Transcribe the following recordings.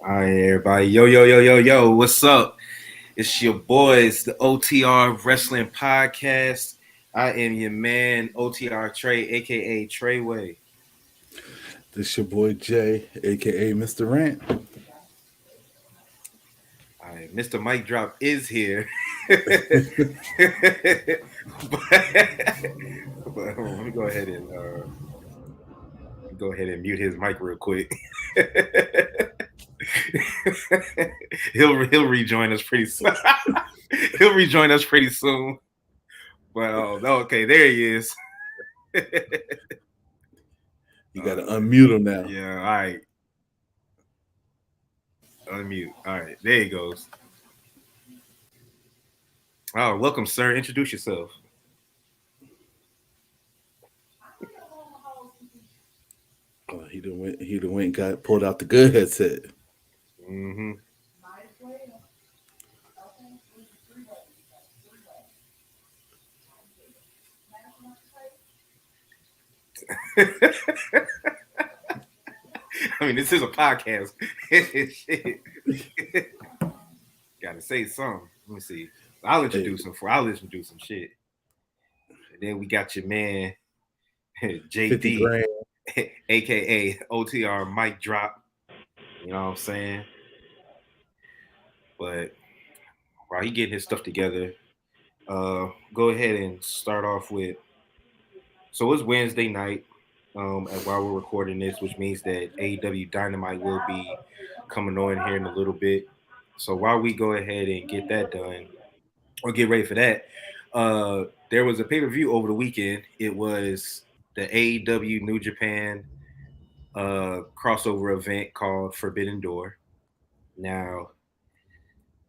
All right, everybody. Yo. What's up? It's your boys, the OTR Wrestling Podcast. I am your man, OTR Trey, aka Treyway. This your boy Jay, aka Mr. Rant. All right, Mr. Mike Drop is here. but let me go ahead and mute his mic real quick. he'll rejoin us pretty soon. He'll rejoin us pretty soon. But okay, there he is. You gotta unmute him now. Yeah, all right. Unmute. All right, there he goes. Oh, welcome, sir. Introduce yourself. He done went and got pulled out the good headset. Mm-hmm. I mean, this is a podcast. Gotta say something. Let me see. I'll introduce him some shit. And then we got your man, JD, aka OTR Mic Drop. You know what I'm saying? But while he getting his stuff together, go ahead and start off with. So it's Wednesday night. While we're recording this, which means that AEW Dynamite will be coming on here in a little bit. So while we go ahead and get that done, or get ready for that, there was a pay-per-view over the weekend. It was the AEW New Japan crossover event called Forbidden Door. Now,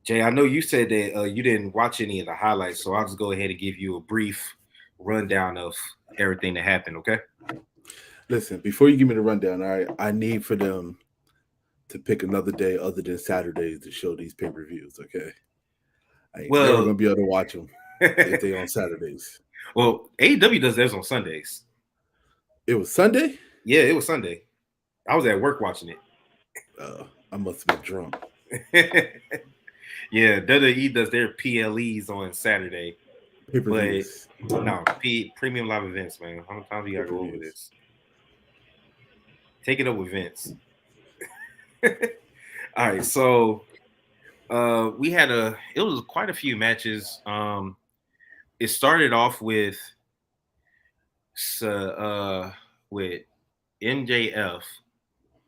Jay, I know you said that you didn't watch any of the highlights, so I'll just go ahead and give you a brief rundown of everything that happened, okay? Listen, before you give me the rundown, all right, I need for them to pick another day other than Saturdays to show these pay-per-views, okay? I ain't never going to be able to watch them if they on Saturdays. Well, AEW does theirs on Sundays. It was Sunday? Yeah, it was Sunday. I was at work watching it. I must have been drunk. Yeah, WWE does their PLEs on Saturday. Pay-per-views. But no, premium live events, man. How many times you gotta go over this? Take it up with Vince. All right, so we had it was quite a few matches. It started off with MJF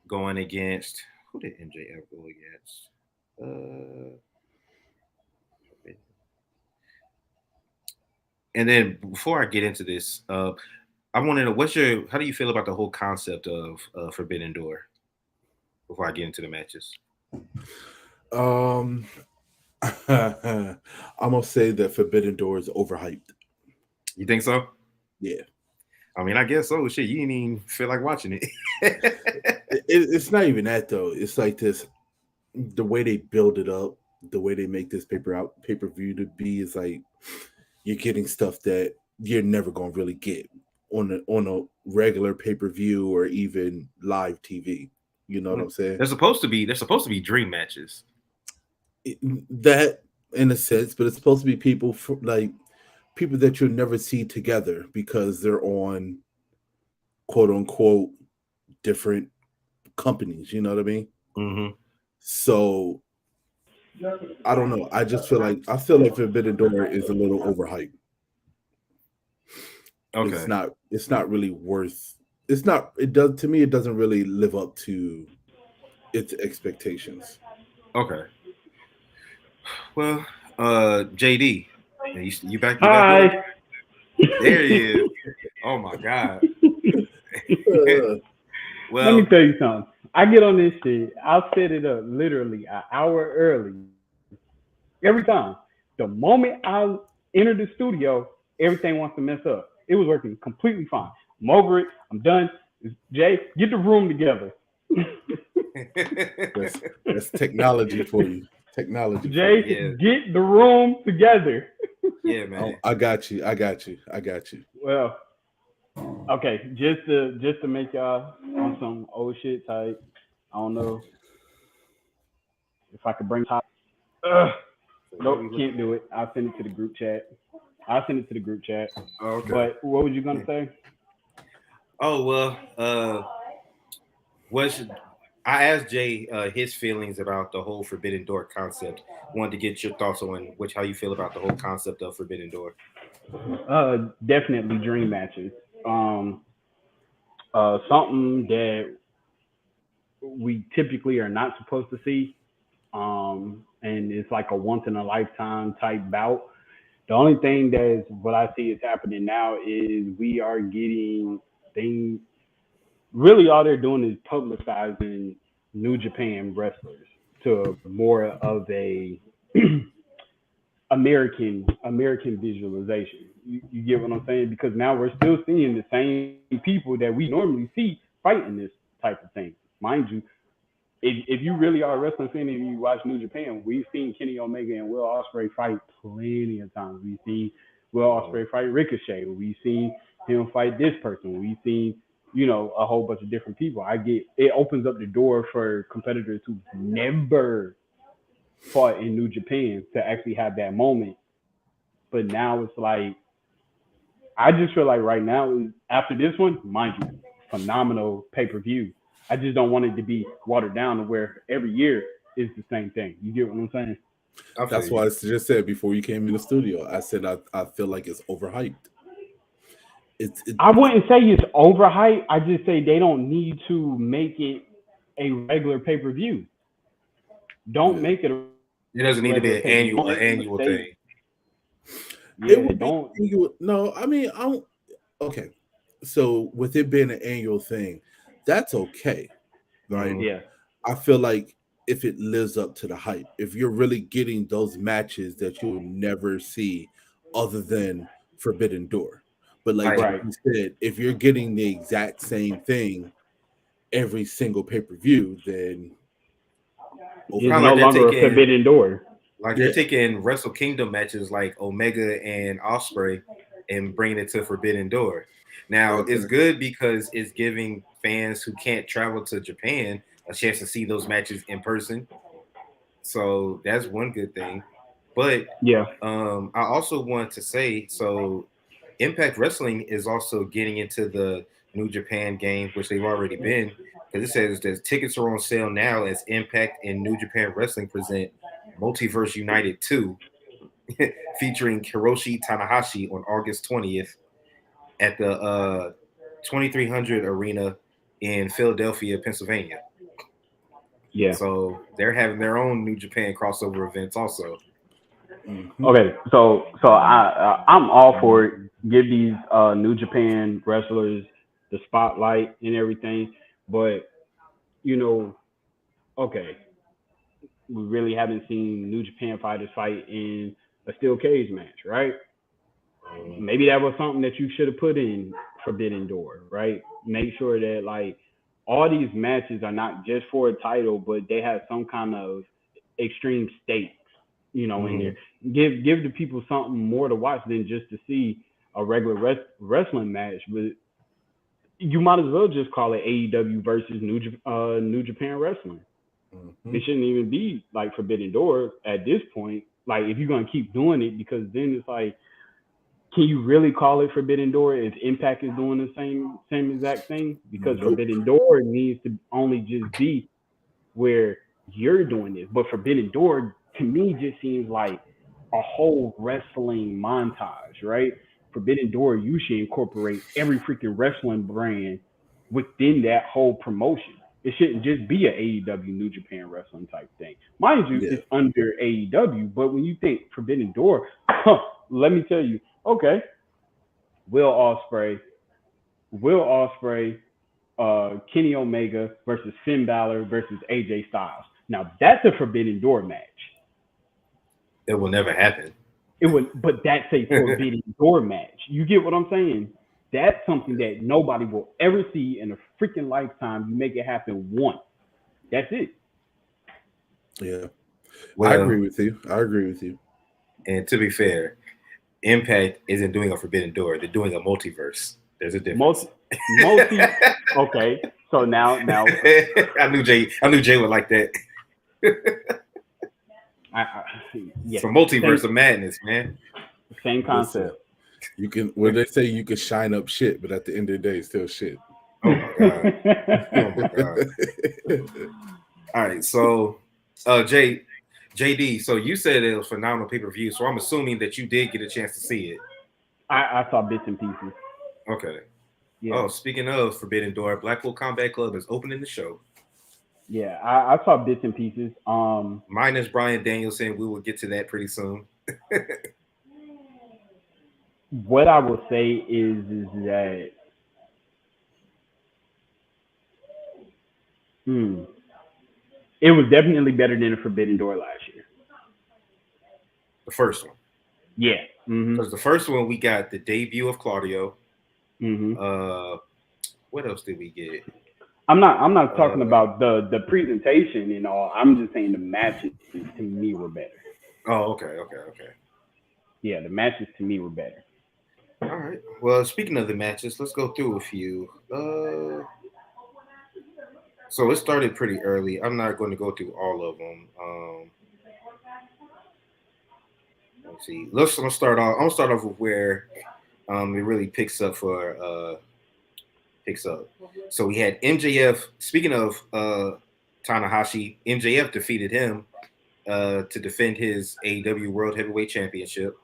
going against, who did MJF go against? And then before I get into this, I want to know how do you feel about the whole concept of Forbidden Door? Before I get into the matches, I'm gonna say that Forbidden Door is overhyped. You think so? Yeah. I mean, I guess so. Shit, you didn't even feel like watching it. It's not even that though. It's like this, the way they build it up, the way they make this pay-per-view to be is like you're getting stuff that you're never gonna really get on a regular pay-per-view or even live TV. You know what I'm saying? They're supposed to be dream matches. That in a sense, but it's supposed to be people that you'll never see together because they're on quote unquote different companies. You know what I mean? Mm-hmm. So I don't know. I feel like Forbidden Door is a little overhyped. Okay. It's not really worth. It's not. It does to me. It doesn't really live up to its expectations. Okay. Well, JD, you back? Hi. There he is. Oh my God. Well, let me tell you something. I get on this shit. I'll set it up literally an hour early. Every time. The moment I enter the studio, everything wants to mess up. It was working completely fine. I'm over it. I'm done. Jay, get the room together. That's technology for you. Technology. Jay, get the room together. Yeah, man. I got you. Well, okay, just to make y'all on some old shit type. I don't know. If I could bring top. Nope, can't do it. I'll send it to the group chat. Okay. But what was you gonna say? Oh well, I asked Jay his feelings about the whole Forbidden Door concept. Wanted to get your thoughts on how you feel about the whole concept of Forbidden Door. Definitely dream matches. Something that we typically are not supposed to see. And it's like a once in a lifetime type bout. The only thing that is what I see is happening now is we are getting things. Really, all they're doing is publicizing New Japan wrestlers to more of a American visualization. You get what I'm saying? Because now we're still seeing the same people that we normally see fighting this type of thing. Mind you, if you really are a wrestling fan and you watch New Japan, we've seen Kenny Omega and Will Ospreay fight plenty of times. We've seen Will Ospreay fight Ricochet. We've seen him fight this person. We've seen, a whole bunch of different people. It opens up the door for competitors who've never fought in New Japan to actually have that moment. But now it's like, I just feel like right now, after this one, mind you, phenomenal pay-per-view. I just don't want it to be watered down to where every year is the same thing. You get what I'm saying? That's why I just said before you came in the studio, I said I feel like it's overhyped. I wouldn't say it's overhyped. I just say they don't need to make it a regular pay-per-view. Don't make it. It doesn't need to be an annual thing. Yeah, it don't. No, I mean, I don't. Okay, so with it being an annual thing, that's okay, right? Yeah. I feel like if it lives up to the hype, if you're really getting those matches that you will never see other than Forbidden Door. But like you said, if you're getting the exact same thing every single pay-per-view, then it's no longer a Forbidden Door. Like you're taking Wrestle Kingdom matches like Omega and Ospreay and bringing it to Forbidden Door. Now, it's good because it's giving fans who can't travel to Japan a chance to see those matches in person. So that's one good thing. But I also want to say, so Impact Wrestling is also getting into the New Japan game, which they've already been, because it says that tickets are on sale now as Impact and New Japan Wrestling present Multiverse United 2 featuring Hiroshi Tanahashi on August 20th at the 2300 Arena in Philadelphia, Pennsylvania. Yeah. So they're having their own New Japan crossover events also. Okay, so I'm all for it. Give these New Japan wrestlers the spotlight and everything, but okay, we really haven't seen New Japan fighters fight in a steel cage match, right? Maybe that was something that you should have put in Forbidden Door, right? Make sure that like all these matches are not just for a title, but they have some kind of extreme stakes, in there. Give the people something more to watch than just to see a regular wrestling match. But you might as well just call it AEW versus New Japan Wrestling. It shouldn't even be like Forbidden Door at this point. Like if you're gonna keep doing it, because then it's like, can you really call it Forbidden Door if Impact is doing the same exact thing? Because Forbidden Door needs to only just be where you're doing this. But Forbidden Door to me just seems like a whole wrestling montage, right? Forbidden Door usually incorporate every freaking wrestling brand within that whole promotion. It shouldn't just be an AEW New Japan Wrestling type thing. Mind you, it's under AEW, but when you think Forbidden Door, let me tell you, okay, Will Ospreay, Kenny Omega versus Finn Balor versus AJ Styles. Now that's a Forbidden Door match. It will never happen. But that's a Forbidden Door match. You get what I'm saying? That's something that nobody will ever see in a freaking lifetime. You make it happen once. That's it. Yeah. Well, I agree with you. And to be fair, Impact isn't doing a Forbidden Door. They're doing a multiverse. There's a difference. Okay. So now I knew Jay would like that. Yeah, It's a multiverse of madness, man. Same concept. You can, well, they say you can shine up shit, but at the end of the day, it's still shit. Oh my god. Oh my god. All right, so JD, so you said it was phenomenal pay-per-view, so I'm assuming that you did get a chance to see it. I saw bits and pieces. Okay. Yeah. Oh, speaking of Forbidden Door, Blackpool Combat Club is opening the show. Yeah, I saw bits and pieces. Mine is Bryan Danielson. We will get to that pretty soon. What I will say is that it was definitely better than the Forbidden Door last year. The first one. Yeah. Because the first one, we got the debut of Claudio. What else did we get? I'm not talking about the presentation and all. I'm just saying the matches to me were better. Oh, okay. Yeah, the matches to me were better. All right. Well, speaking of the matches, let's go through a few. So it started pretty early. I'm not going to go through all of them. Let's see. I'm gonna start off with where it really picks up. So we had MJF. Speaking of Tanahashi, MJF defeated him to defend his AEW World Heavyweight Championship.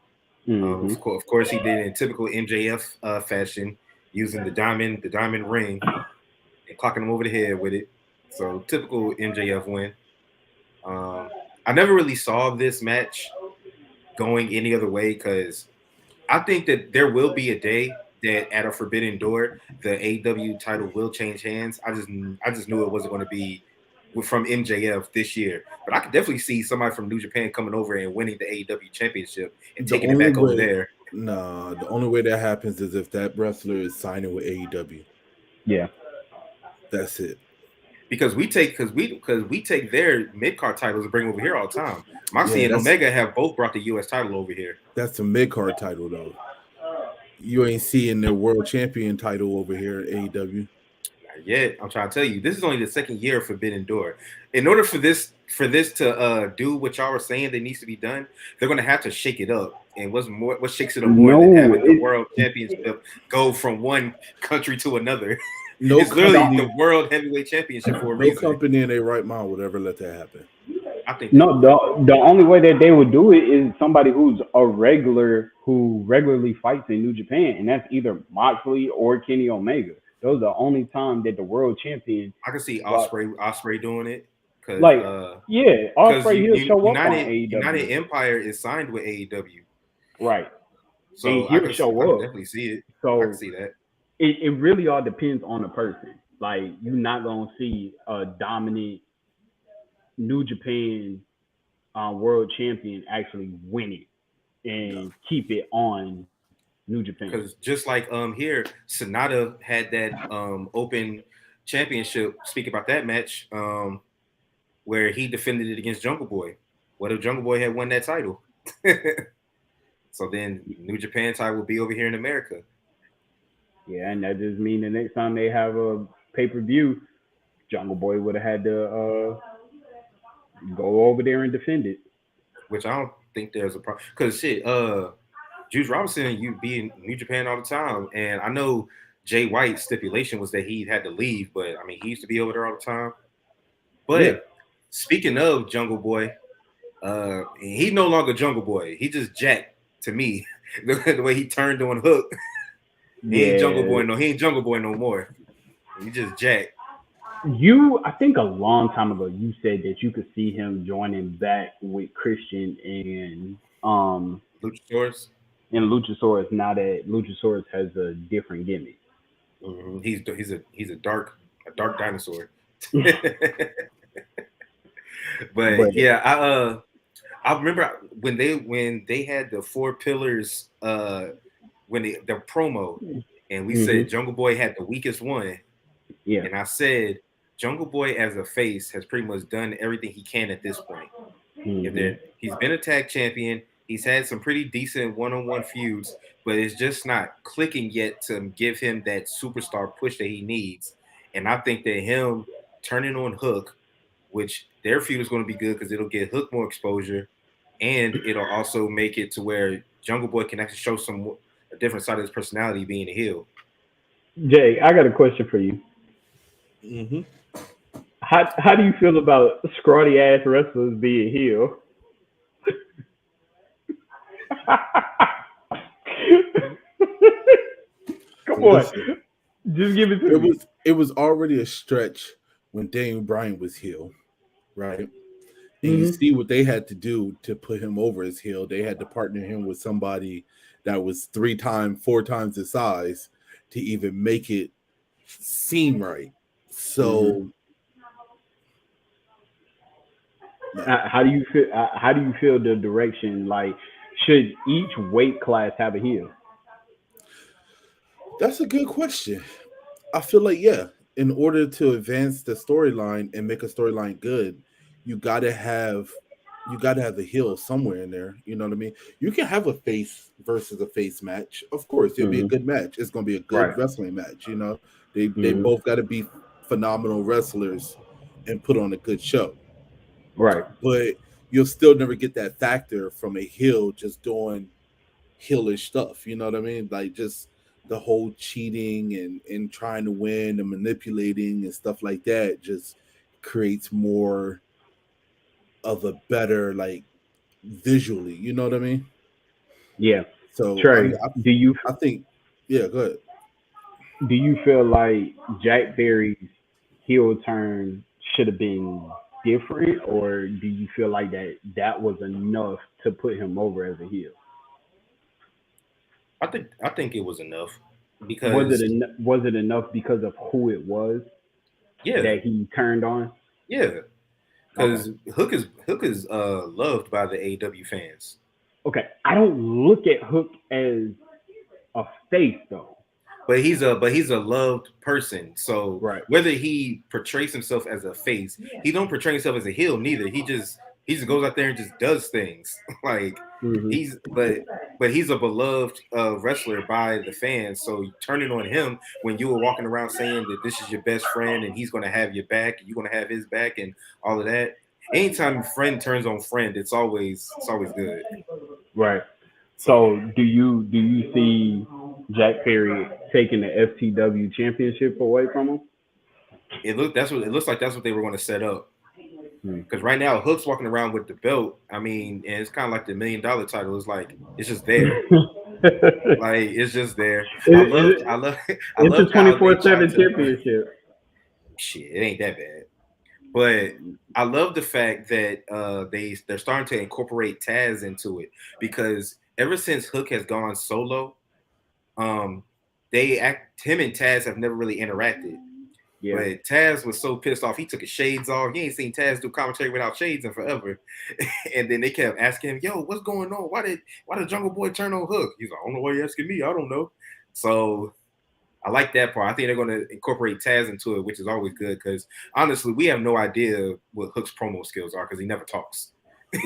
Of course, he did it in typical MJF fashion, using the diamond ring and clocking him over the head with it. So typical MJF win. I never really saw this match going any other way because I think that there will be a day that at a Forbidden Door, the AEW title will change hands. I just knew it wasn't going to be from MJF this year, but I could definitely see somebody from New Japan coming over and winning the AEW championship and taking it back over there. No, the only way that happens is if that wrestler is signing with AEW. Yeah, that's it. Because we take their mid-card titles and bring them over here all the time. Moxley and Omega have both brought the U.S. title over here. That's a mid-card title, though. You ain't seeing their world champion title over here at AEW. Not yet. I'm trying to tell you, this is only the second year of Forbidden Door. In order for this to do what y'all were saying that needs to be done, they're going to have to shake it up. And what shakes it up more than having the world championship go from one country to another? It's literally the World Heavyweight Championship for a reason. No company in their right mind would ever let that happen. I think the only way that they would do it is somebody who regularly fights in New Japan, and that's either Moxley or Kenny Omega. Those are the only time that the world champion. I can see Osprey doing it. Osprey he'll show up on AEW. United Empire is signed with AEW. Right. So I can definitely see it. So I can see that. It really all depends on the person. Like, you're not gonna see a dominant New Japan world champion actually win it and keep it on New Japan. Because just like here, Sonata had that open championship. Speak about that match where he defended it against Jungle Boy. What if Jungle Boy had won that title? So then New Japan title will be over here in America. Yeah, and that just means the next time they have a pay-per-view, Jungle Boy would have had to go over there and defend it. Which I don't think there's a problem. Because Juice Robinson, you be in New Japan all the time. And I know Jay White's stipulation was that he had to leave, but I mean, he used to be over there all the time. But speaking of Jungle Boy, he's no longer Jungle Boy. He just Jack to me. The way he turned on Hook. He ain't Jungle Boy no more. He just Jack. I think a long time ago, you said that you could see him joining back with Christian and Luchasaurus. And Luchasaurus. Now that Luchasaurus has a different gimmick. Mm-hmm. He's a dark dinosaur. But yeah, I remember when they had the 4 pillars. When the promo, and we said Jungle Boy had the weakest one. Yeah. And I said Jungle Boy as a face has pretty much done everything he can at this point. He's been a tag champion. He's had some pretty decent one-on-one feuds, but it's just not clicking yet to give him that superstar push that he needs. And I think that him turning on Hook, which their feud is going to be good because it'll get Hook more exposure. and it'll also make it to where Jungle Boy can actually show a different side of his personality being a heel. Jay, I got a question for you. Mm-hmm. How do you feel about scrawny ass wrestlers being heel? Come on, Listen, just give it to me. it was already a stretch when Daniel Bryan was heel, right? And you see what they had to do to put him over as heel. They had to partner him with somebody that was 4 times his size to even make it seem right. So, How do you feel? How do you feel the direction? Like, should each weight class have a heel? that's a good question. I feel like, yeah, in order to advance the storyline and make a storyline good, you gotta have a heel somewhere in there. You know what I mean? You can have a face versus a face match. Of course, it'll be a good match. It's gonna be a good Right. wrestling match. You know, they both got to be phenomenal wrestlers and put on a good show. Right. But you'll still never get that factor from a heel just doing heelish stuff. You know what I mean? Like just the whole cheating and trying to win and manipulating and stuff like that just creates more of a better like visually. You know what I mean? Yeah. So I Trey, mean, do I think yeah. Go ahead. you feel like Jack Berry's heel turn should have been different, or do you feel like that was enough to put him over as a heel? I think it was enough Was because was it enough because of who it was yeah, that he turned on? yeah, Okay. because Hook is loved by the AEW fans. Okay. I don't look at Hook as a face though. But he's a loved person. So Right. whether he portrays himself as a face, he don't portray himself as a heel neither. He just goes out there and just does things. Like Hmm. he's but he's a beloved wrestler by the fans. So turning on him when you were walking around saying that this is your best friend and he's gonna have your back and you're gonna have his back and all of that. Anytime friend turns on friend, it's always good. Right. So So do you see Jack Perry taking the FTW championship away from him? it looks like that's what they were going to set up. Hmm. Because right now Hook's walking around with the belt. I mean, and it's kind of like the $1 million title. It's like it's just there. Like it's just there. I love I It's a loved how they tried 24/7 to championship. shit, it ain't that bad. But I love the fact that they're starting to incorporate Taz into it because ever since Hook has gone solo, him and Taz have never really interacted. Yeah. But Taz was so pissed off, he took his shades off. He ain't seen Taz do commentary without shades in forever. And then they kept asking him, "Yo, what's going on? Why did Jungle Boy turn on Hook?" He's like, "I don't know why you're asking me. I don't know." So I like that part. I think they're going to incorporate Taz into it, which is always good because honestly, we have no idea what Hook's promo skills are because he never talks.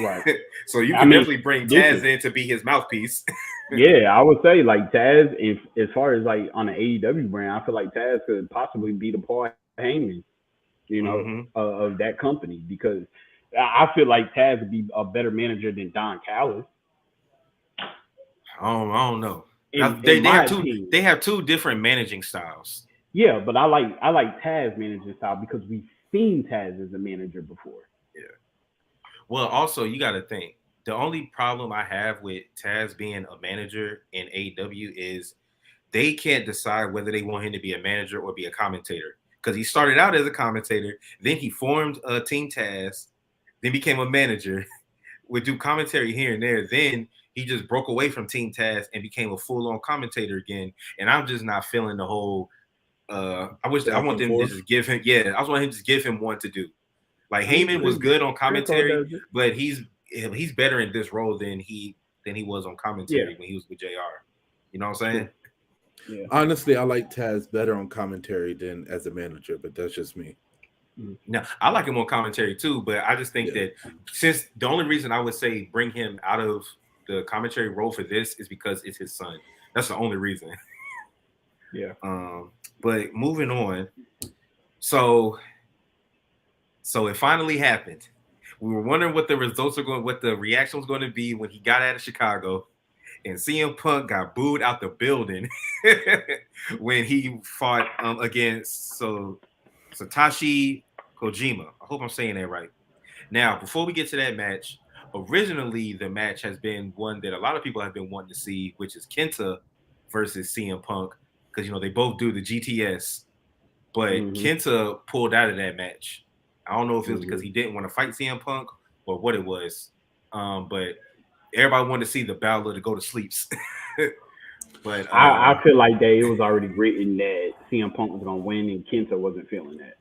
Right. So you I can mean, definitely bring this Taz is in to be his mouthpiece. yeah. I would say like Taz, if as far as like on the AEW brand, I feel like Taz could possibly be the Paul Heyman, Mm-hmm. of that company because I feel like Taz would be a better manager than Don Callis. I don't know. In They my have opinion. they have two different managing styles. Yeah, but I like Taz managing style because we've seen Taz as a manager before. Yeah. Well, also you got to think the only problem I have with Taz being a manager in AEW is they can't decide whether they want him to be a manager or be a commentator because he started out as a commentator, then he formed a Team Taz, then became a manager, would do commentary here and there, then he just broke away from Team Taz and became a full-on commentator again. And I'm just not feeling the whole. I Back want and them to forth. just give him. Yeah, I want him to just give him one to do. Like I Heyman was agree. good on Jericho commentary, does it. but he's better in this role than he was on commentary Yeah. when he was with JR. You know what I'm saying? Yeah. Honestly, I like Taz better on commentary than as a manager, but that's just me. Now, I like him on commentary too, but I just think that since the only reason I would say bring him out of the commentary role for this is because it's his son. That's the only reason. Yeah. But moving on, so it finally happened. We were wondering what the results are going, what the reaction was going to be when he got out of Chicago, and CM Punk got booed out the building when he fought against Satoshi Kojima. I hope I'm saying that right. Now, before we get to that match, originally the match has been one that a lot of people have been wanting to see, which is Kenta versus CM Punk, because they both do the GTS, but Kenta pulled out of that match. I don't know if it was because he didn't want to fight CM Punk or what it was, but everybody wanted to see the battle of the go to sleeps. But I feel like that it was already written that CM Punk was gonna win and Kenta wasn't feeling that.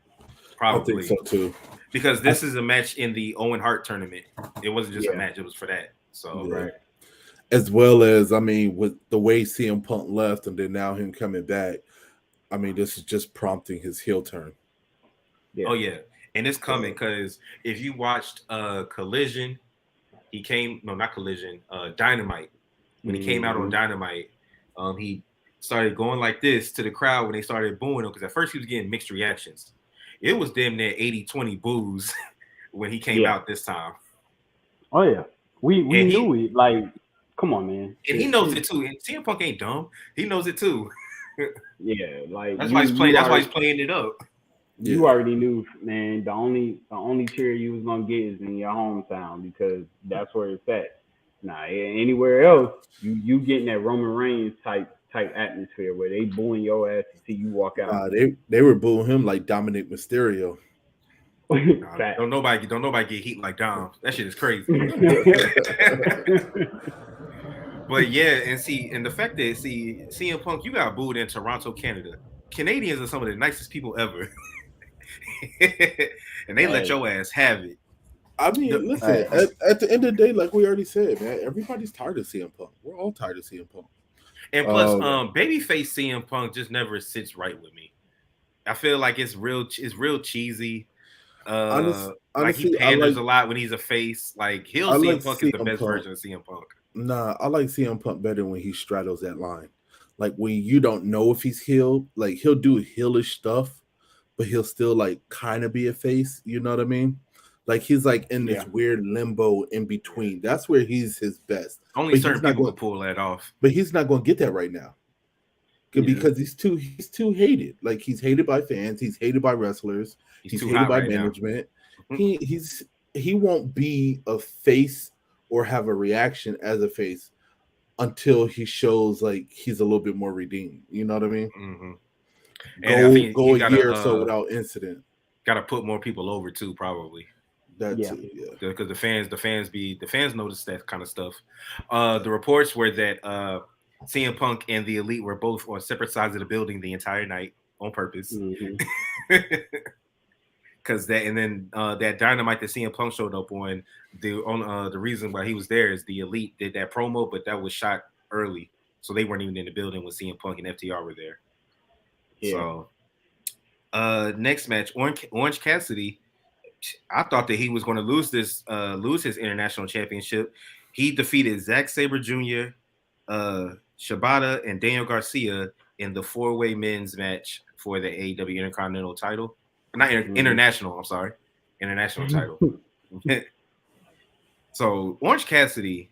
Probably. I think so too. Because this is a match in the Owen Hart tournament. It wasn't just a match; it was for that. So right. As well as with the way CM Punk left and then now him coming back, this is just prompting his heel turn. Yeah. Oh yeah, and it's coming because if you watched Collision, Dynamite. When he came out on Dynamite, he started going like this to the crowd when they started booing him because at first he was getting mixed reactions. It was damn near 80-20 boos when he came out this time. Oh yeah, we knew it. Like, come on, man. And he knows it too. And CM Punk ain't dumb. He knows it too. Yeah, like that's why he's playing. That's why he's playing it up. You already knew, man. The only cheer you was gonna get is in your hometown because that's where it's at. Nah, anywhere else, you getting that Roman Reigns type atmosphere where they booing your ass to see you walk out. They were booing him like Dominic Mysterio. Don't nobody get heat like Dom. That shit is crazy. But yeah, and the fact that CM Punk, you got booed in Toronto, Canada. Canadians are some of the nicest people ever. And they let your ass have it. Listen, at the end of the day, like we already said, man, everybody's tired of CM Punk. We're all tired of CM Punk. And plus, babyface CM Punk just never sits right with me. I feel like it's real cheesy. Honestly, like he panders a lot when he's a face. Like CM Punk is the best version of CM Punk. Nah, I like CM Punk better when he straddles that line. Like when you don't know if he's healed, like he'll do heelish stuff, but he'll still like kind of be a face. You know what I mean? Like he's like in this weird limbo in between. That's where he's his best. Only certain people can pull that off. But he's not going to get that right now. Because he's too hated. Like he's hated by fans. He's hated by wrestlers. He's hated by management. He won't be a face or have a reaction as a face until he shows like he's a little bit more redeemed. You know what I mean? Mm-hmm. Go a year or so without incident. Got to put more people over too, probably. Because the fans notice that kind of stuff. The reports were that CM Punk and the Elite were both on separate sides of the building the entire night on purpose. Because that Dynamite that CM Punk showed up on, the reason why he was there is the Elite did that promo, but that was shot early, so they weren't even in the building when CM Punk and FTR were there. So, next match, Orange Cassidy. I thought that he was going to lose his international championship. He defeated Zack Sabre Jr., Shibata, and Daniel Garcia in the 4-way men's match for the AEW Intercontinental title. Not international, I'm sorry. International title. So Orange Cassidy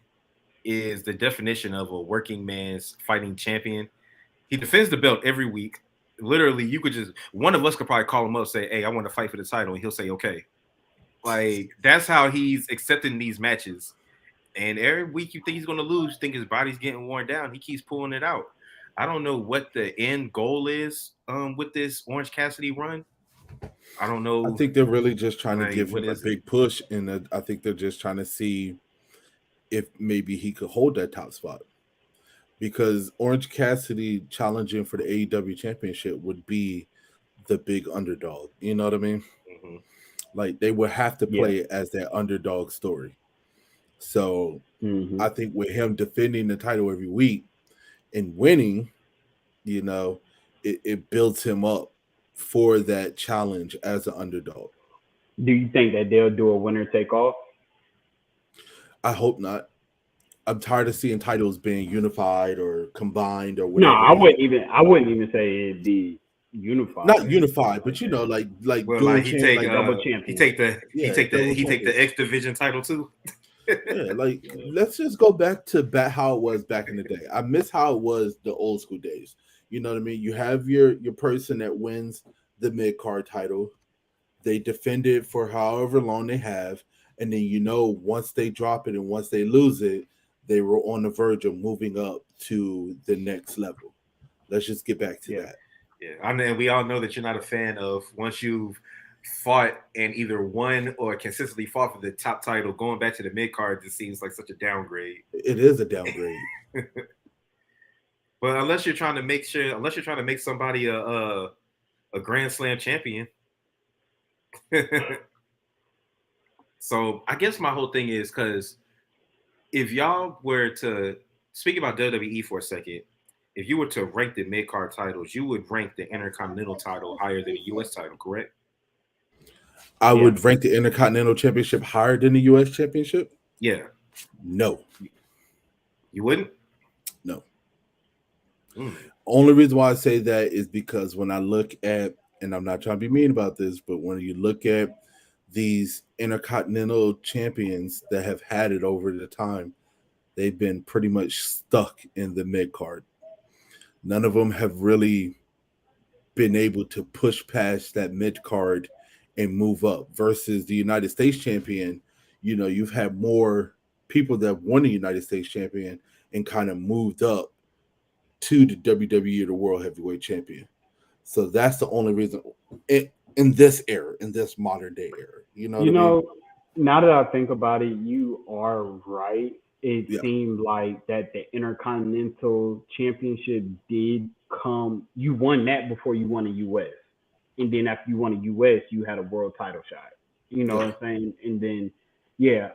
is the definition of a working man's fighting champion. He defends the belt every week. Literally, one of us could probably call him up and say, hey, I want to fight for the title. And he'll say, okay. Like, that's how he's accepting these matches. And every week you think he's going to lose, you think his body's getting worn down. He keeps pulling it out. I don't know what the end goal is with this Orange Cassidy run. I don't know. I think they're really just trying to give him a big push. And I think they're just trying to see if maybe he could hold that top spot. Because Orange Cassidy challenging for the AEW championship would be the big underdog. You know what I mean? Mm-hmm. Like they would have to play it as that underdog story. So I think with him defending the title every week and winning, it builds him up for that challenge as an underdog. Do you think that they'll do a winner take all? I hope not. I'm tired of seeing titles being unified or combined or whatever. No, I wouldn't even say it'd be unified. Not unified, but like well, dual like he champ, take like double he champion. take the Yeah, he double take the champion. X Division title too. Yeah, like let's just go back to how it was back in the day. I miss how it was the old school days. You know what I mean? You have your person that wins the mid card title. They defend it for however long they have, and then once they drop it and once they lose it, they were on the verge of moving up to the next level. Let's just get back to that. Yeah, I mean, we all know that you're not a fan of once you've fought and either won or consistently fought for the top title, going back to the mid card just seems like such a downgrade. It is a downgrade. But unless you're trying to make somebody a Grand Slam champion. So I guess my whole thing is because if y'all were to speak about WWE for a second, if you were to rank the mid card titles, you would rank the Intercontinental title higher than the US title, correct? I would rank the Intercontinental Championship higher than the US Championship. Yeah. No. You wouldn't? No. Only reason why I say that is because when I look at, and I'm not trying to be mean about this, but when you look at these Intercontinental champions that have had it over the time, they've been pretty much stuck in the mid card. None of them have really been able to push past that mid card and move up versus the United States champion. You've had more people that won the United States champion and kind of moved up to the WWE, the World Heavyweight Champion. So that's the only reason in this era, in this modern day era. Now that I think about it, you are right. It seemed like that the Intercontinental Championship did come. You won that before you won the US. And then after you won the US, you had a world title shot. You know what I'm saying? And then,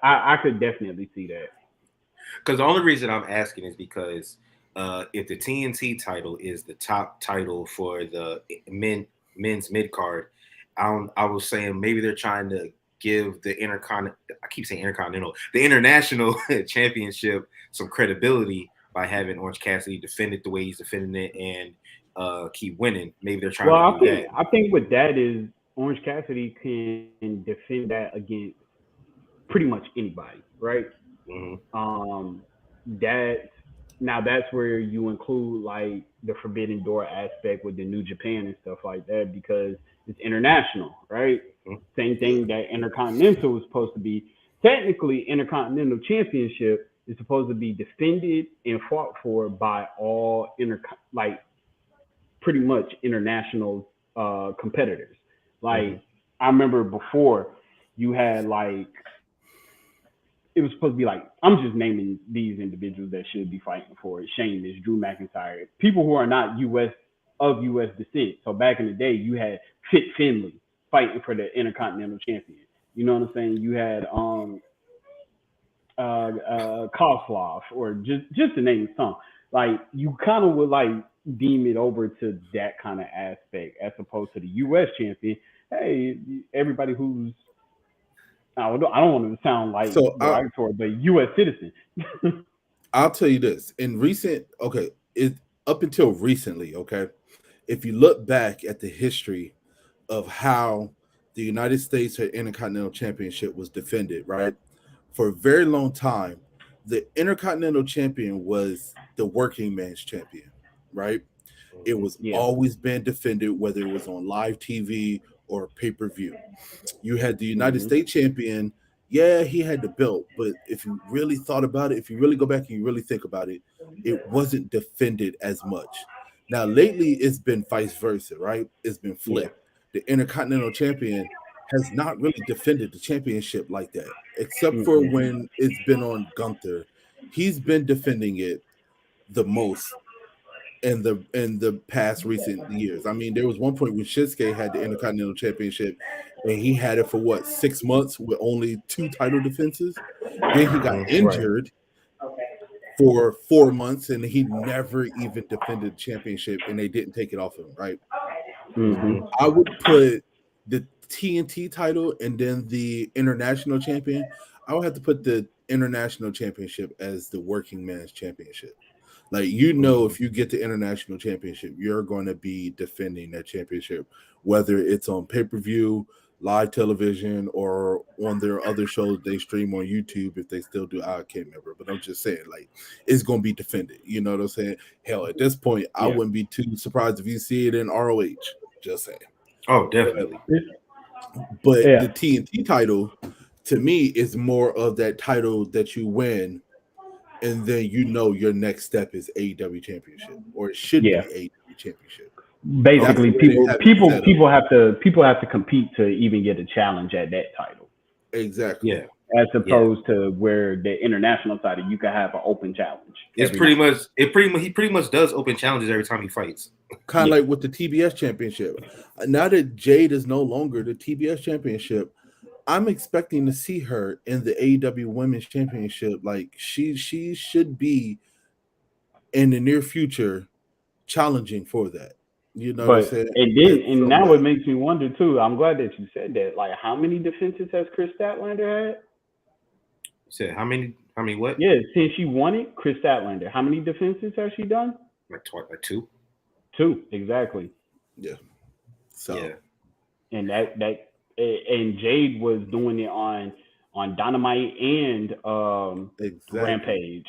I could definitely see that. Because the only reason I'm asking is because if the TNT title is the top title for the men's mid card, I was saying maybe they're trying to give the the international championship some credibility by having Orange Cassidy defend it the way he's defending it and keep winning. Maybe they're trying to do that. I think what that is, Orange Cassidy can defend that against pretty much anybody, right? Mm-hmm. That's where you include like the Forbidden Door aspect with the New Japan and stuff like that because it's international, right? Mm-hmm. Same thing that Intercontinental is supposed to be. Technically, Intercontinental Championship is supposed to be defended and fought for by all pretty much international competitors. Like I remember before you had it was supposed to be I'm just naming these individuals that should be fighting for it. Sheamus, Drew McIntyre, people who are not U.S. descent. So back in the day, you had Fit Finlay fighting for the Intercontinental Champion. You know what I'm saying? You had Kozlov, or just to name some. You kind of would deem it over to that kind of aspect as opposed to the U.S. champion. Hey, everybody who's I don't want to sound like derogatory, but U.S. citizen. I'll tell you this: up until recently, if you look back at the history of how the United States Intercontinental Championship was defended, right? For a very long time, the Intercontinental Champion was the working man's champion, right? It was always been defended, whether it was on live TV or pay-per-view. You had the United States champion. Yeah, he had the belt, but if you really thought about it, if you really go back and you really think about it, it wasn't defended as much. Now, lately, it's been vice versa, right? It's been flipped. The Intercontinental Champion has not really defended the championship like that, except for when it's been on Gunther. He's been defending it the most in the past recent years. I mean, there was one point when Shinsuke had the Intercontinental Championship, and he had it for 6 months with only 2 title defenses. Then he got injured for 4 months, and he never even defended the championship, and they didn't take it off him. Right? I would put the TNT title and then the international champion. I would have to put the international championship as the working man's championship. Like, you know, if you get the international championship, you're going to be defending that championship, whether it's on pay-per-view, live television, or on their other shows they stream on YouTube. If they still do, I can't remember, but I'm just saying, like, it's going to be defended. You know what I'm saying? Hell, at this point, I wouldn't be too surprised if you see it in ROH. Just saying. Oh, definitely. But the TNT title, to me, is more of that title that you win, and then you know your next step is AEW Championship, or it should be AEW Championship. Basically, people have to compete to even get a challenge at that title. Exactly. Yeah. As opposed to where the international title, you can have an open challenge. It's pretty much he pretty much does open challenges every time he fights. Kind of like with the TBS Championship. Now that Jade is no longer the TBS Championship, I'm expecting to see her in the AEW Women's Championship. Like, she should be in the near future challenging for that. You know what I'm saying? And now it makes me wonder too. I'm glad that you said that. Like, how many defenses has Chris Statlander had? You said how many what? Yeah, since she won it, Chris Statlander. How many defenses has she done? Like two. Two, exactly. Yeah. So and and Jade was doing it on Dynamite and Rampage.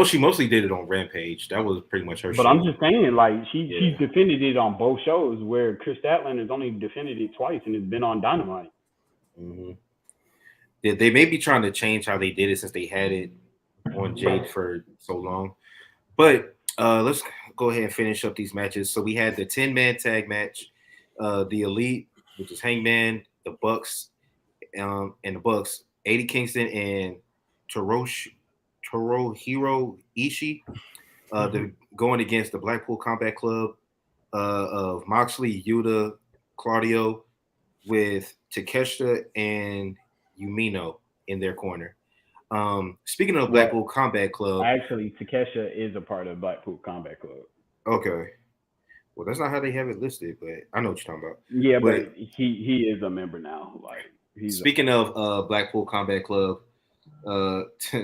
She mostly did it on Rampage. That was pretty much her. But I'm just saying, like, she defended it on both shows, where Chris Statlander has only defended it twice, and it's been on Dynamite. Mm-hmm. They may be trying to change how they did it since they had it on Jade for so long. But let's go ahead and finish up these matches. So we had the 10-man tag match, the Elite, which is Hangman, the Bucks, and the Bucks, Eddie Kingston and Tomohiro Ishii, they're going against the Blackpool Combat Club of Moxley, Yuta, Claudio, with Takeshita and Umino in their corner. Speaking of Blackpool Combat Club, actually, Takeshita is a part of Blackpool Combat Club. Okay. Well, that's not how they have it listed, but I know what you're talking about. Yeah, but he is a member now. Like, speaking of Blackpool Combat Club,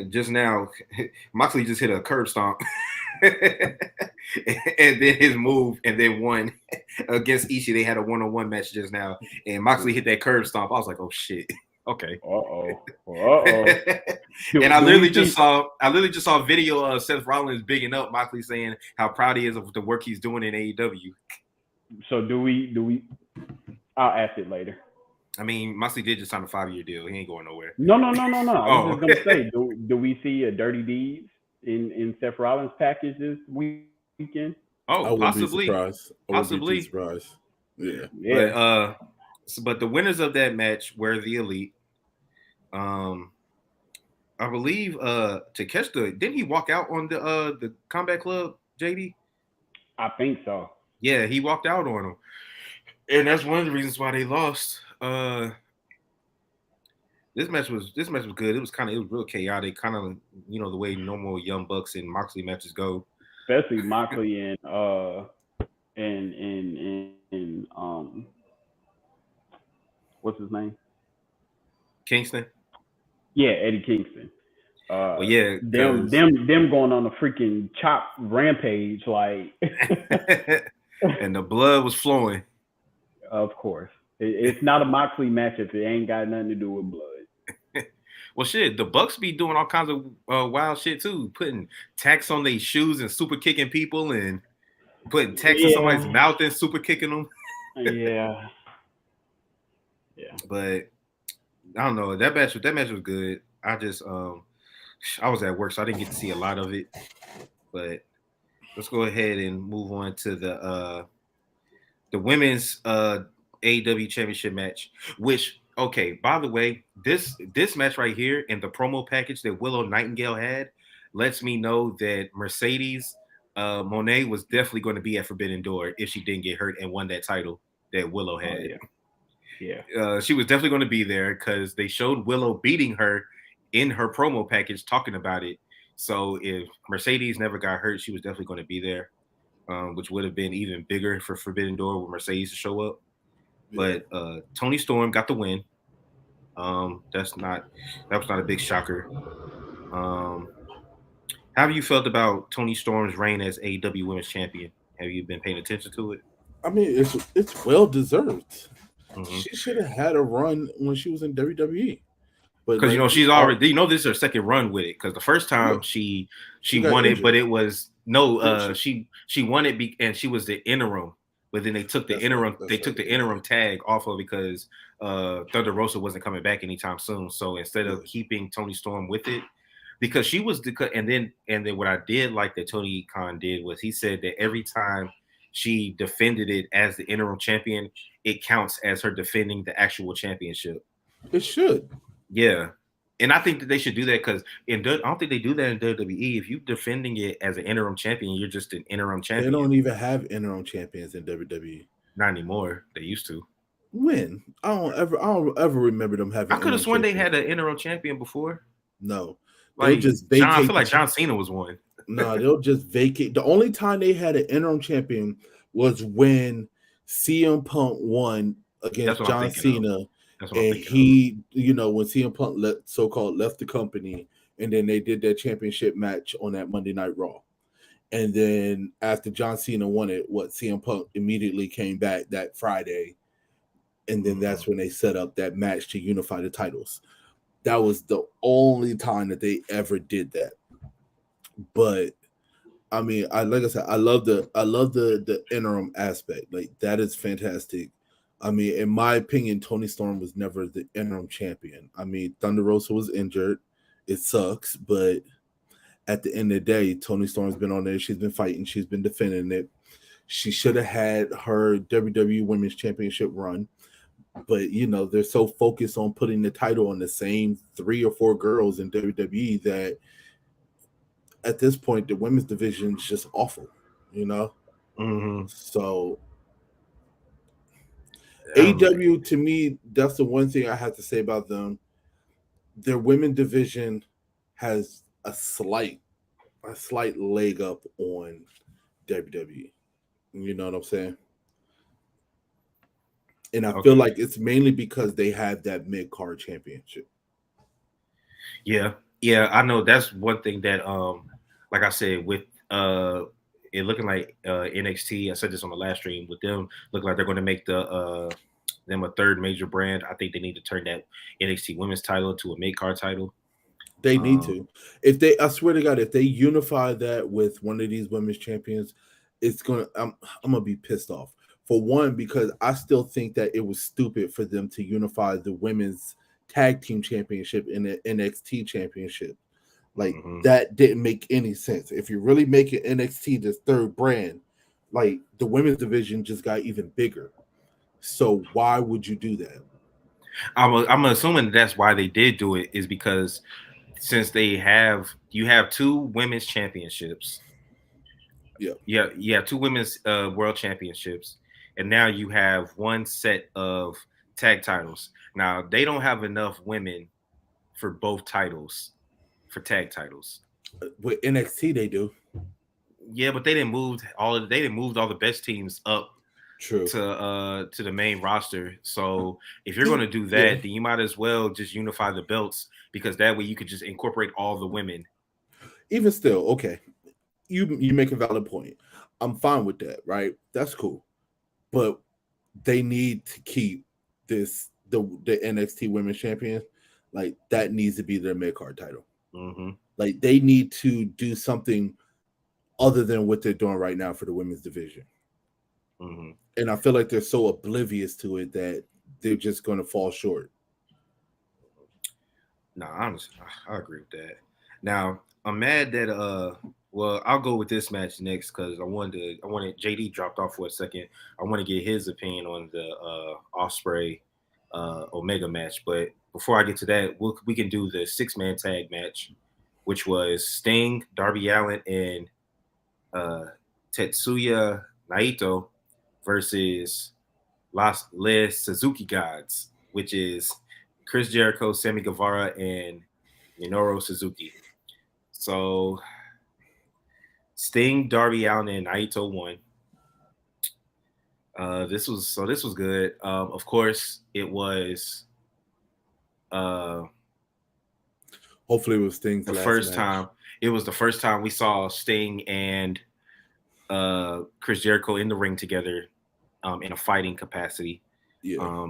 just now Moxley just hit a curb stomp and then his move, and then won against Ishii. They had a one-on-one match just now, and Moxley hit that curb stomp. I was like, oh shit. Okay. And I literally just saw a video of Seth Rollins bigging up Moxley, saying how proud he is of the work he's doing in AEW. So do we I'll ask it later. I mean, Moxley did just sign a 5-year deal. He ain't going nowhere. No. I was just gonna say, do we see a Dirty Deeds in Seth Rollins package this weekend? Oh, possibly. Possibly. Yeah. But the winners of that match were the Elite. I believe Takeshita, didn't he walk out on the Combat Club, JD? I think so. Yeah, he walked out on him. And that's one of the reasons why they lost. This match was good. It was real chaotic, kind of, you know, the way normal Young Bucks and Moxley matches go. Especially Moxley and what's his name? Kingston. Yeah, Eddie Kingston. Them going on a freaking chop rampage, like, and the blood was flowing. Of course, it's not a Moxley match if it ain't got nothing to do with blood. Well, shit, the Bucks be doing all kinds of wild shit too, putting tacks on their shoes and super kicking people, and putting tacks in somebody's mouth and super kicking them. Yeah. But I don't know. That match was good. I just I was at work, so I didn't get to see a lot of it. But let's go ahead and move on to the women's AEW Championship match. Which, okay, by the way, this match right here in the promo package that Willow Nightingale had lets me know that Mercedes Moné was definitely going to be at Forbidden Door if she didn't get hurt and won that title that Willow had. She was definitely going to be there because they showed Willow beating her in her promo package, talking about it. So if Mercedes never got hurt, she was definitely going to be there, which would have been even bigger for Forbidden Door with Mercedes to show up. But Toni Storm got the win. That was not a big shocker. How have you felt about Toni Storm's reign as AEW Women's Champion? Have you been paying attention to it? I mean, it's well deserved. Mm-hmm. She should have had a run when she was in WWE. But Because like she's already this is her second run with it. Because the first time she got won it, injured. but it was she won it and she was the interim. But then they took the interim tag off of because Thunder Rosa wasn't coming back anytime soon. So instead of keeping Toni Storm with it, because she was and then what I did like that Tony Khan did was he said that every time she defended it as the interim champion, it counts as her defending the actual championship. It should. Yeah. And I think that they should do that because I don't think they do that in WWE. If you're defending it as an interim champion, you're just an interim champion. They don't even have interim champions in WWE. Not anymore. They used to. When? I don't ever remember them having. I could have sworn they had an interim champion before. No. Like just vacate. I feel like John Cena was one. No, they'll just vacate. The only time they had an interim champion was when CM Punk won against John Cena. And he, when CM Punk left the company, and then they did that championship match on that Monday Night Raw. And then after John Cena won it, CM Punk immediately came back that Friday. And then that's when they set up that match to unify the titles. That was the only time that they ever did that. But I mean, like I said, I love the interim aspect. Like that is fantastic. I mean, in my opinion, Toni Storm was never the interim champion. I mean, Thunder Rosa was injured. It sucks, but at the end of the day, Toni Storm's been on there. She's been fighting. She's been defending it. She should have had her WWE Women's Championship run. But, they're so focused on putting the title on the same 3 or 4 girls in WWE that at this point, the women's division is just awful, Mm-hmm. So AEW, to me, that's the one thing I have to say about them. Their women division has a slight leg up on WWE. You know what I'm saying? And I feel like it's mainly because they have that mid-card championship. Yeah, I know that's one thing that, like I said, with it looking like NXT, I said this on the last stream, with them look like they're going to make them a third major brand. I think they need to turn that NXT women's title to a mid-card title. They need to. I swear to God, if they unify that with one of these women's champions, I'm gonna be pissed off. For one, because I still think that it was stupid for them to unify the women's tag team championship and the NXT championship. Like that didn't make any sense. If you're really making NXT this third brand, like the women's division just got even bigger. So why would you do that? I'm assuming that's why they did do it, is because since you have 2 women's championships. Yeah, 2 women's world championships, and now you have 1 set of tag titles. Now they don't have enough women for both titles, for tag titles. With NXT, they do. Yeah, but they didn't move all the best teams up. True. To the main roster. So if you're going to do that, then you might as well just unify the belts, because that way you could just incorporate all the women. Even still, okay, you make a valid point. I'm fine with that, right? That's cool. But they need to keep the NXT Women's Champion. Like that needs to be their mid-card title. Mm-hmm. Like they need to do something other than what they're doing right now for the women's division. Mm-hmm. And I feel like they're so oblivious to it that they're just going to fall short. No, honestly, I agree with that. Now, I'm mad that I'll go with this match next because I wanted JD dropped off for a second. I want to get his opinion on the Ospreay Omega match. But before I get to that, we can do the 6-man tag match, which was Sting, Darby Allin, and Tetsuya Naito versus Les Suzuki Gods, which is Chris Jericho, Sammy Guevara, and Minoru Suzuki. So Sting, Darby Allin, and Naito won. This was good. Of course, it was. Hopefully, it was Sting's the last first match. time. It was the first time we saw Sting and Chris Jericho in the ring together in a fighting capacity. Yeah.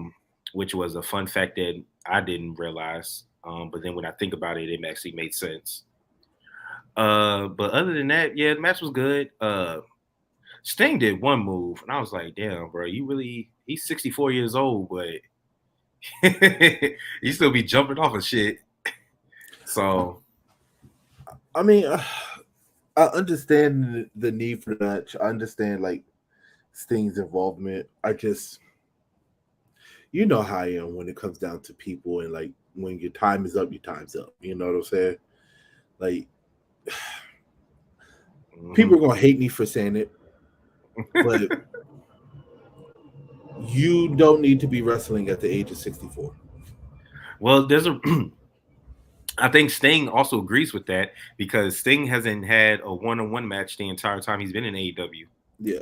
Which was a fun fact that I didn't realize. But then when I think about it, it actually made sense. But other than that, yeah, the match was good. Sting did one move, and I was like, damn, bro, he's 64 years old, but he still be jumping off of shit. So, I mean, I understand the need for the match. I understand, like, Sting's involvement. I just, you know how I am when it comes down to people, and, like, when your time is up, your time's up. You know what I'm saying? Like, people are going to hate me for saying it, but you don't need to be wrestling at the age of 64. Well, I think Sting also agrees with that because Sting hasn't had a one-on-one match the entire time he's been in AEW. Yeah.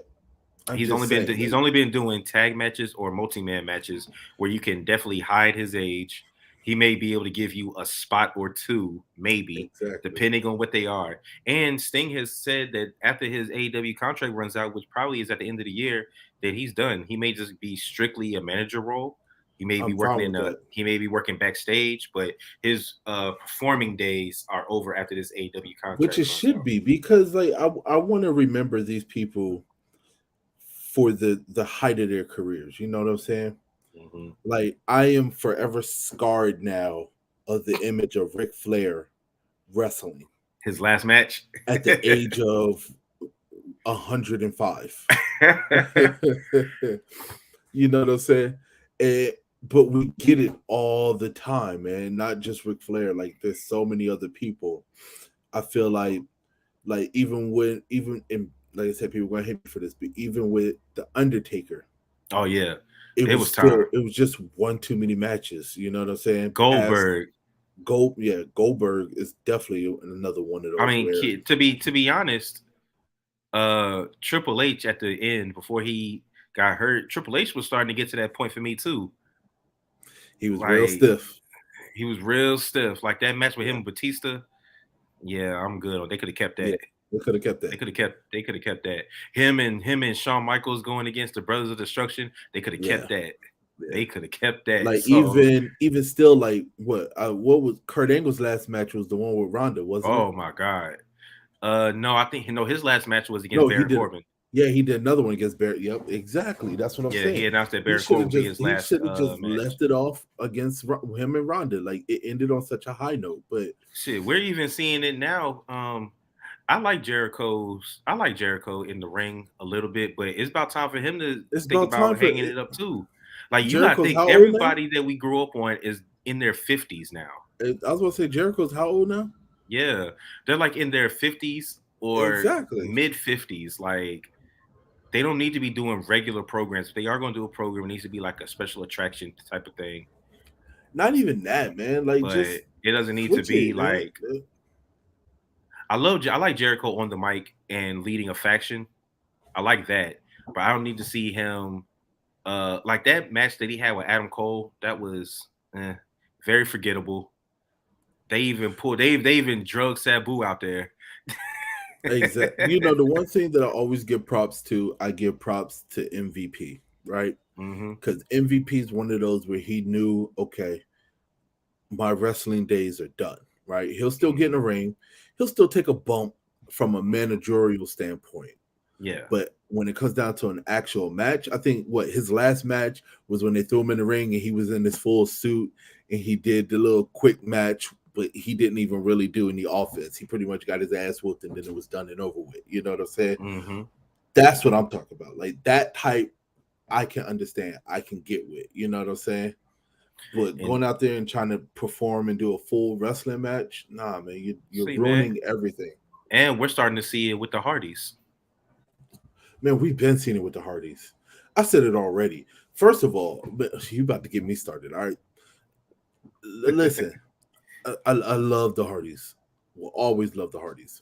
He's only been doing tag matches or multi-man matches where you can definitely hide his age. He may be able to give you a spot or two, maybe, depending on what they are. And Sting has said that after his AEW contract runs out, which probably is at the end of the year, that he's done. He may just be strictly a manager role. He may be working backstage, but his performing days are over after this AEW contract. Which it should be, because, like, I want to remember these people for the height of their careers. You know what I'm saying? Mm-hmm. Like, I am forever scarred now of the image of Ric Flair wrestling. His last match at the age of 105. You know what I'm saying? But we get it all the time, man. Not just Ric Flair. Like, there's so many other people. I feel like even in, like I said, people are gonna hate me for this, but even with the Undertaker, oh yeah, it was just one too many matches. You know what I'm saying? Goldberg is definitely another one of those. I mean, to be honest, Triple H at the end before he got hurt, Triple H was starting to get to that point for me too. He was real stiff. He was real stiff. Like that match with him and Batista. Yeah, I'm good. They could have kept that. Yeah, they could have kept that. They could have kept that. Him and Shawn Michaels going against the Brothers of Destruction. They could have kept that. Yeah. They could have kept that. Like, even still, like, what was Kurt Angle's last match was the one with Ronda, wasn't it? Oh my God. No, I think his last match was against Baron Corbin. Yeah, he did another one against Baron. Yep, exactly. That's what I'm saying. He announced that Baron Corbin would be his last. He should have just left it off against him and Ronda. Like, it ended on such a high note. But shit, we're even seeing it now. I like Jericho in the ring a little bit, but it's about time for him to think about hanging it up too. Like, you gotta think everybody that we grew up on is in their 50s now. I was gonna say, Jericho's how old now? Yeah, they're like in their 50s or mid 50s. Like, they don't need to be doing regular programs. If they are going to do a program, it needs to be like a special attraction type of thing. Not even that, man. Like, but it doesn't need to be like. Man. I like Jericho on the mic and leading a faction. I like that, but I don't need to see him. Like that match that he had with Adam Cole, that was very forgettable. They even drug Sabu out there. Exactly. You know, the one thing that I always give props to, I give props to MVP, right? Because MVP is one of those where he knew, okay, my wrestling days are done, right? He'll still get in the ring. He'll still take a bump from a managerial standpoint. Yeah. But when it comes down to an actual match, I think his last match was when they threw him in the ring and he was in his full suit and he did the little quick match, but he didn't even really do any offense. He pretty much got his ass whooped and then it was done and over with. You know what I'm saying? That's what I'm talking about. Like, that type, I can understand. I can get with. You know what I'm saying? But going out there and trying to perform and do a full wrestling match, nah, man, you're ruining everything. And we're starting to see it with the Hardys. Man, we've been seeing it with the Hardys. I said it already. First of all, you about to get me started. All right. Listen, I love the Hardys. Will always love the Hardys.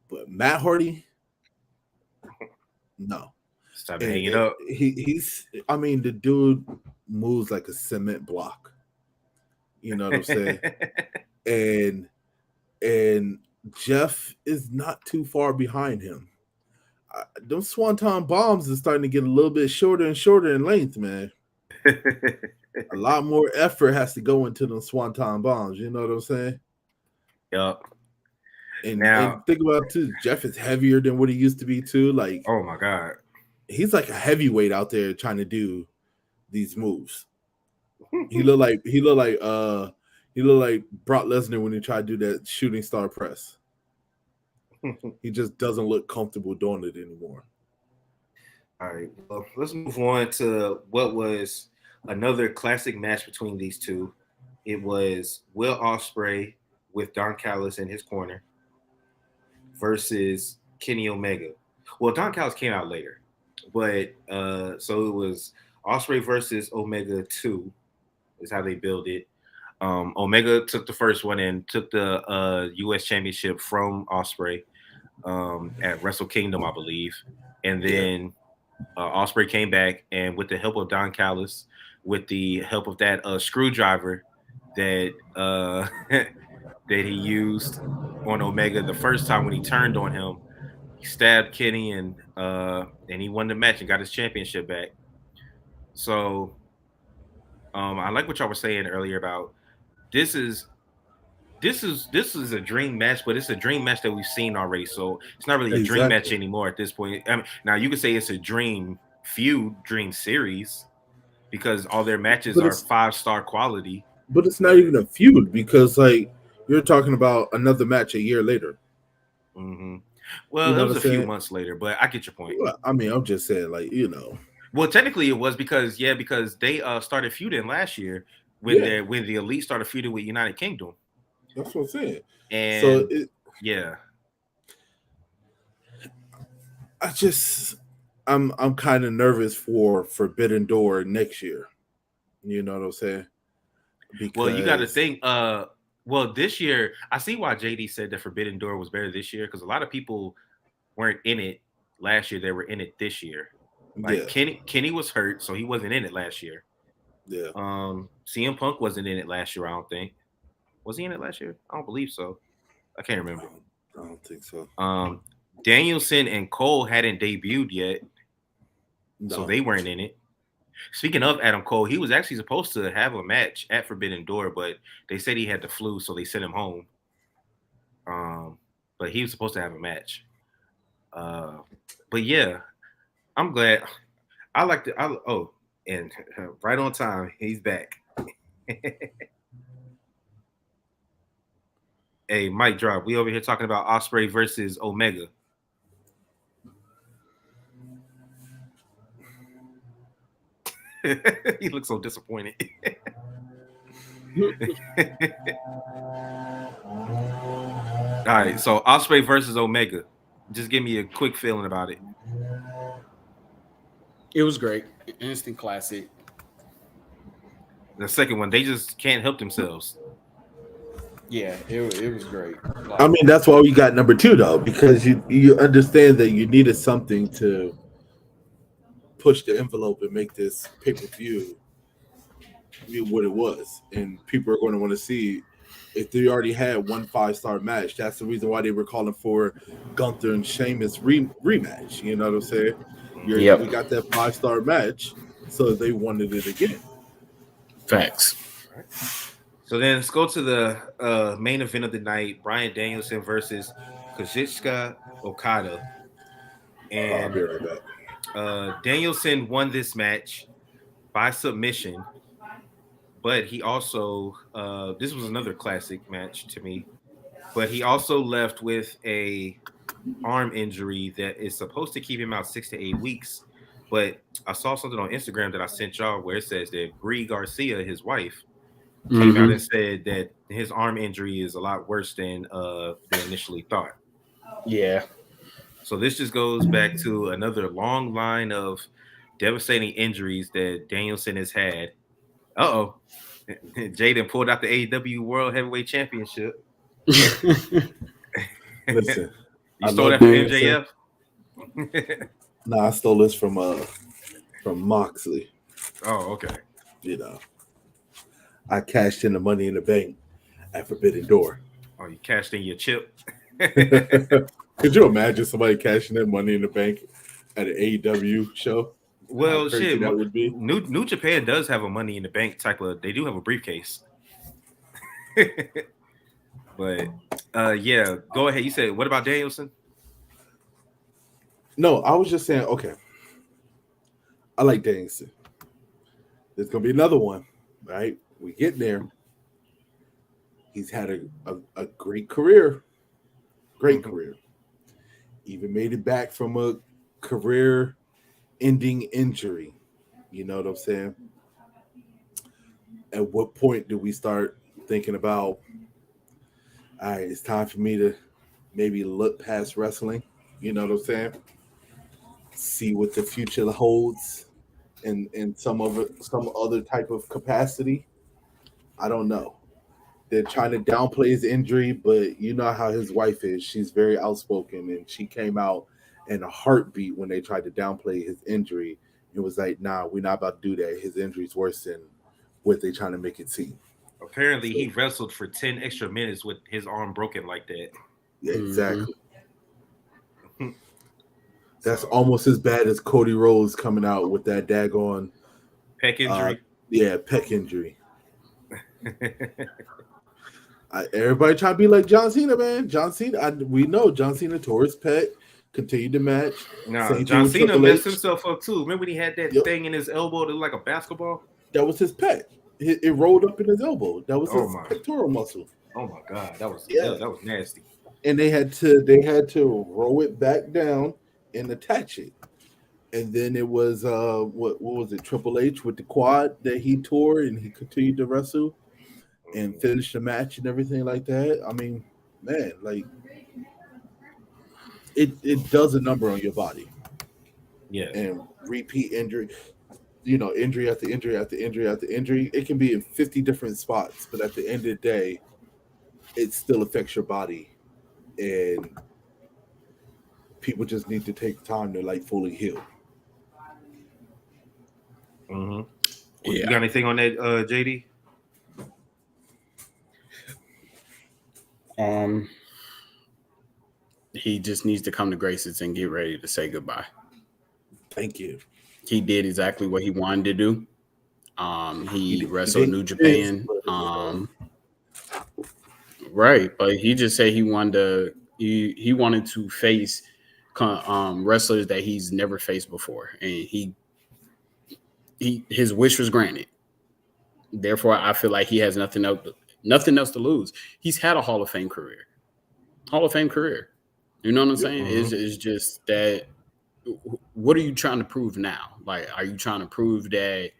But Matt Hardy, no. Stop hanging up. I mean, the dude moves like a cement block. You know what I'm saying? and Jeff is not too far behind him. Those Swanton bombs is starting to get a little bit shorter and shorter in length, man. A lot more effort has to go into those Swanton bombs. You know what I'm saying? Yup. And think about it too. Jeff is heavier than what he used to be too. Like, oh my god, he's like a heavyweight out there trying to do these moves. He looked like Brock Lesnar when he tried to do that shooting star press. He just doesn't look comfortable doing it anymore. All right, well, let's move on to what was another classic match between these two. It was Will Ospreay with Don Callis in his corner versus Kenny Omega. Well, Don Callis came out later, but so it was Ospreay versus Omega 2 is how they build it. Omega took the first one and took the U.S. Championship from Ospreay at Wrestle Kingdom, I believe. And then Ospreay came back, and with the help of Don Callis, with the help of that screwdriver that that he used on Omega the first time when he turned on him, he stabbed Kenny and he won the match and got his championship back. So I like what y'all were saying earlier about this is a dream match, but it's a dream match that we've seen already. So it's not really a dream match anymore at this point. I mean, now you could say it's a dream feud, dream series, because all their matches are 5-star quality. But it's not even a feud because, like, you're talking about another match a year later. Mm-hmm. Well, it was a few months later, but I get your point. Well, I mean, I'm just saying, like, you know. Well, technically it was because they started feuding last year when the Elite started feuding with United Kingdom. That's what I'm saying. And I'm kind of nervous for Forbidden Door next year. You know what I'm saying? Because, well, you got to think. This year I see why JD said that Forbidden Door was better this year, because a lot of people weren't in it last year; they were in it this year. Like Kenny was hurt, so he wasn't in it last year. Yeah. CM Punk wasn't in it last year. I don't think. Was he in it last year? I don't believe so. I can't remember. I don't think so. Danielson and Cole hadn't debuted yet, so they weren't in it. Speaking of Adam Cole, he was actually supposed to have a match at Forbidden Door, but they said he had the flu, so they sent him home. But he was supposed to have a match. But yeah, I'm glad. I like the. And right on time, he's back. Hey, mic drop. We over here talking about Ospreay versus Omega. He looks so disappointed. All right, so Ospreay versus Omega. Just give me a quick feeling about it. It was great. Instant classic. The second one, they just can't help themselves. Yeah, it was great. I mean, that's why we got number 2, though, because you understand that you needed something to push the envelope and make this pay-per-view what it was. And people are going to want to see if they already had one 5-star match. That's the reason why they were calling for Gunther and Sheamus rematch. You know what I'm saying? We got that 5-star match, so they wanted it again. Facts. Right. So then let's go to the main event of the night: Bryan Danielson versus Kazuchika Okada. And I'll be right back. Danielson won this match by submission, but he also this was another classic match to me. But he also left with a arm injury that is supposed to keep him out 6 to 8 weeks. But I saw something on Instagram that I sent y'all where it says that Brie Garcia, his wife, came out and said that his arm injury is a lot worse than they initially thought. Yeah. So this just goes back to another long line of devastating injuries that Danielson has had. Jaden pulled out the AEW World Heavyweight Championship. Listen, you stole that from MJF? No, I stole this from Moxley. Oh, okay. You know, I cashed in the Money in the Bank at Forbidden Door. Oh, you cashed in your chip. Could you imagine somebody cashing in Money in the Bank at an AEW show? Well, How crazy shit, that would be. New Japan does have a Money in the Bank type of. They do have a briefcase. But yeah, go ahead. You said, what about Danielson? No, I was just saying, okay. I like Danielson. There's gonna be another one, right? We get there. He's had a great career. Great career. Even made it back from a career-ending injury. You know what I'm saying? At what point do we start thinking about, all right, it's time for me to maybe look past wrestling? You know what I'm saying? See what the future holds in some other type of capacity. I don't know. They're trying to downplay his injury, but you know how his wife is. She's very outspoken, and she came out in a heartbeat when they tried to downplay his injury. It was like, nah, we're not about to do that. His injury's worse than what they're trying to make it seem. Apparently, he wrestled for 10 extra minutes with his arm broken like that. Yeah, exactly. That's almost as bad as Cody Rhodes coming out with that daggone pec injury. Pec injury. Everybody trying to be like John Cena, man. John Cena, we know John Cena tore his pec, continued the match. No, John Cena messed himself up too. Remember when he had that thing in his elbow that looked like a basketball? That was his pec. It rolled up in his elbow. That was his pectoral muscle. Oh my god, that was nasty. And they had to roll it back down and attach it. And then it was what was it? Triple H with the quad that he tore, and he continued to wrestle and finish the match and everything like that. I mean, man, like it does a number on your body. Yeah. And repeat injury, injury after injury after injury after injury. It can be in 50 different spots, but at the end of the day, it still affects your body. And people just need to take time to like fully heal. Mm-hmm. Yeah. You got anything on that, JD? He just needs to come to Graces and get ready to say goodbye. Thank you. He did exactly what he wanted to do. He wrestled New Japan. Right, but he just said he wanted to face wrestlers that he's never faced before, and his wish was granted. Therefore, I feel like he has nothing else to lose. He's had a Hall of Fame career. You know what I'm saying? Mm-hmm. It's just that. What are you trying to prove now? Like, are you trying to prove that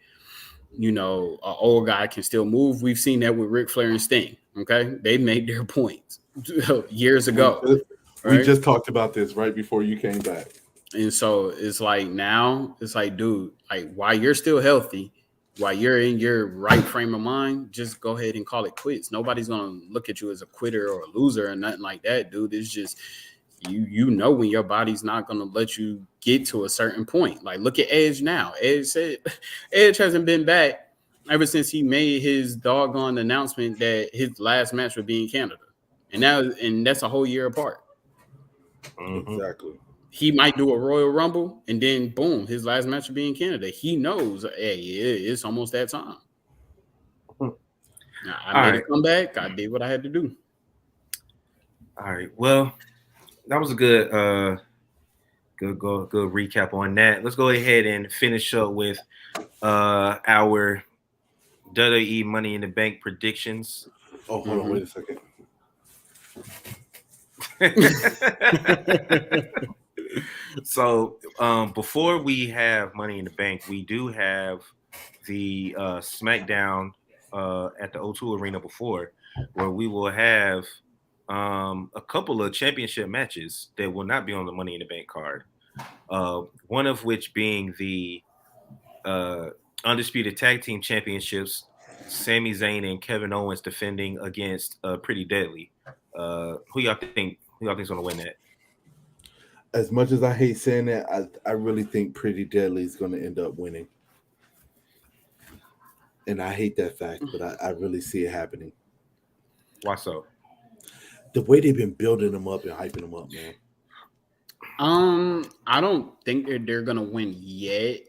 an old guy can still move? We've seen that with Ric Flair and Sting. Okay, they made their points years ago. We just talked about this right before you came back. And so it's like now, it's like, dude, like while you're still healthy, while you're in your right frame of mind, just go ahead and call it quits. Nobody's gonna look at you as a quitter or a loser or nothing like that, dude. It's just when your body's not gonna let you get to a certain point. Like, look at Edge now. Edge hasn't been back ever since he made his doggone announcement that his last match would be in Canada. And that's a whole year apart. Mm-hmm. Exactly. He might do a Royal Rumble, and then boom, his last match will be in Canada. He knows, hey, it's almost that time. I made it come back. I did what I had to do. All right. Well, that was a good recap on that. Let's go ahead and finish up with our WWE Money in the Bank predictions. Oh, hold on, wait a second. So before we have Money in the Bank, we do have the SmackDown at the O2 Arena before, where we will have a couple of championship matches that will not be on the Money in the Bank card. One of which being the Undisputed Tag Team Championships, Sami Zayn and Kevin Owens defending against Pretty Deadly. Who y'all think's gonna win that? As much as I hate saying that, I really think Pretty Deadly is going to end up winning. And I hate that fact, but I really see it happening. Why so? The way they've been building them up and hyping them up, man. I don't think they're gonna win yet.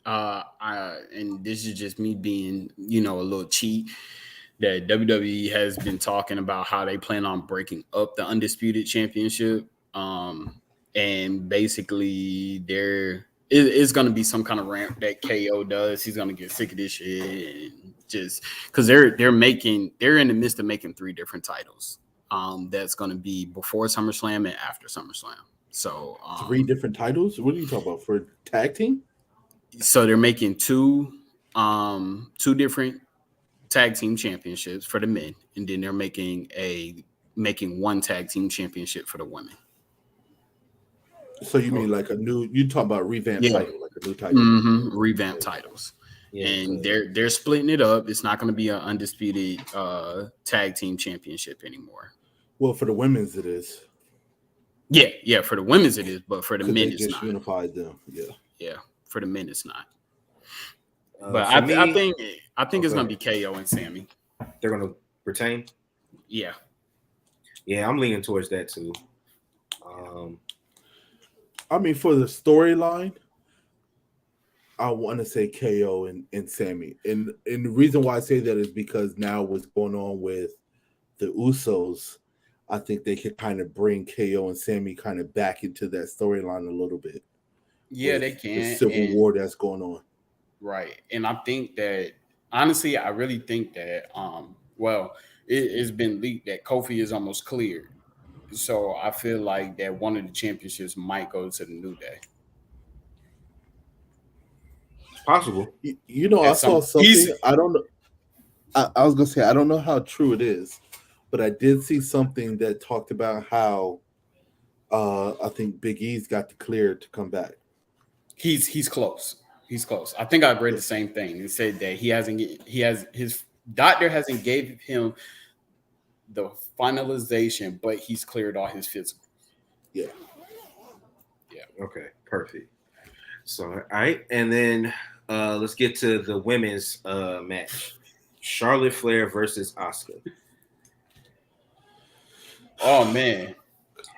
And this is just me being, a little cheat. That WWE has been talking about how they plan on breaking up the Undisputed Championship. And basically it's going to be some kind of ramp that KO does. He's going to get sick of this shit, and just because they're in the midst of making 3 different titles. That's going to be before SummerSlam and after SummerSlam. So 3 different titles. What are you talking about for tag team? So they're making two different tag team championships for the men, and then they're making one tag team championship for the women. So you mean like you talking about revamped title, like a new title? Revamped titles. Yeah, and they're splitting it up. It's not going to be an undisputed tag team championship anymore. Well, for the women's it is. Yeah, for the women's it is, but for the men it's not. Unified them. Yeah, for the men it's not. But I think it's going to be KO and Sammy. They're going to retain? Yeah. Yeah, I'm leaning towards that too. I mean, for the storyline, I want to say KO and Sammy. And the reason why I say that is because now what's going on with the Usos, I think they could kind of bring KO and Sammy kind of back into that storyline a little bit. Yeah, they can. The civil war that's going on. Right. And I think that, honestly, I really think that, it's been leaked that Kofi is almost cleared. So I feel like that one of the championships might go to the New Day. It's possible. I saw something. I don't know. I was going to say, I don't know how true it is, but I did see something that talked about how I think Big E's got the clear to come back. He's close. He's close. I think I read the same thing. It said that his doctor hasn't gave him the finalization, but he's cleared all his physicals. Yeah. Okay, perfect. So, all right, and then let's get to the women's match: Charlotte Flair versus Asuka. Oh man!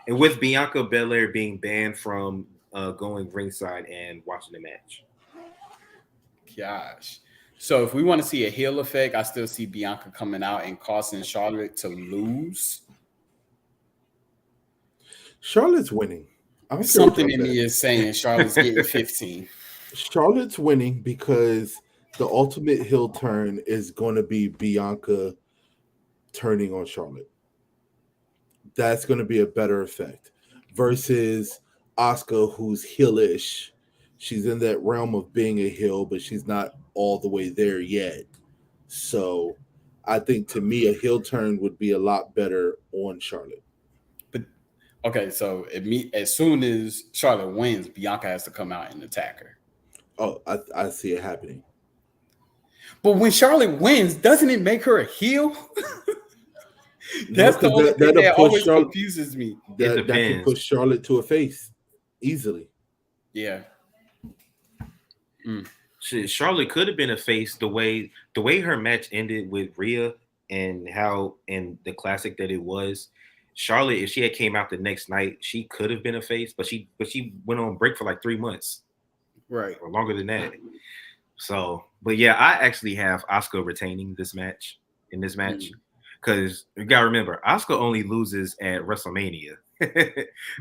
And with Bianca Belair being banned from going ringside and watching the match. Gosh. So if we want to see a heel effect, I still see Bianca coming out and causing Charlotte to lose. Charlotte's winning. Something in me is saying Charlotte's getting 15. Charlotte's winning because the ultimate heel turn is going to be Bianca turning on Charlotte. That's going to be a better effect versus Asuka, who's heelish. She's in that realm of being a heel, but she's not all the way there yet. So I think, to me, a heel turn would be a lot better on Charlotte. But okay, so as soon as Charlotte wins, Bianca has to come out and attack her. Oh, I see it happening. But when Charlotte wins, doesn't it make her a heel? That's the only thing that always confuses me. That can push Charlotte to a face easily. Yeah. Shit, Charlotte could have been a face the way her match ended with Rhea and the classic that it was. Charlotte, if she had came out the next night, she could have been a face, but she went on break for like 3 months, right, or longer than that. So, but yeah, I actually have Asuka retaining this match because you gotta remember, Asuka only loses at WrestleMania.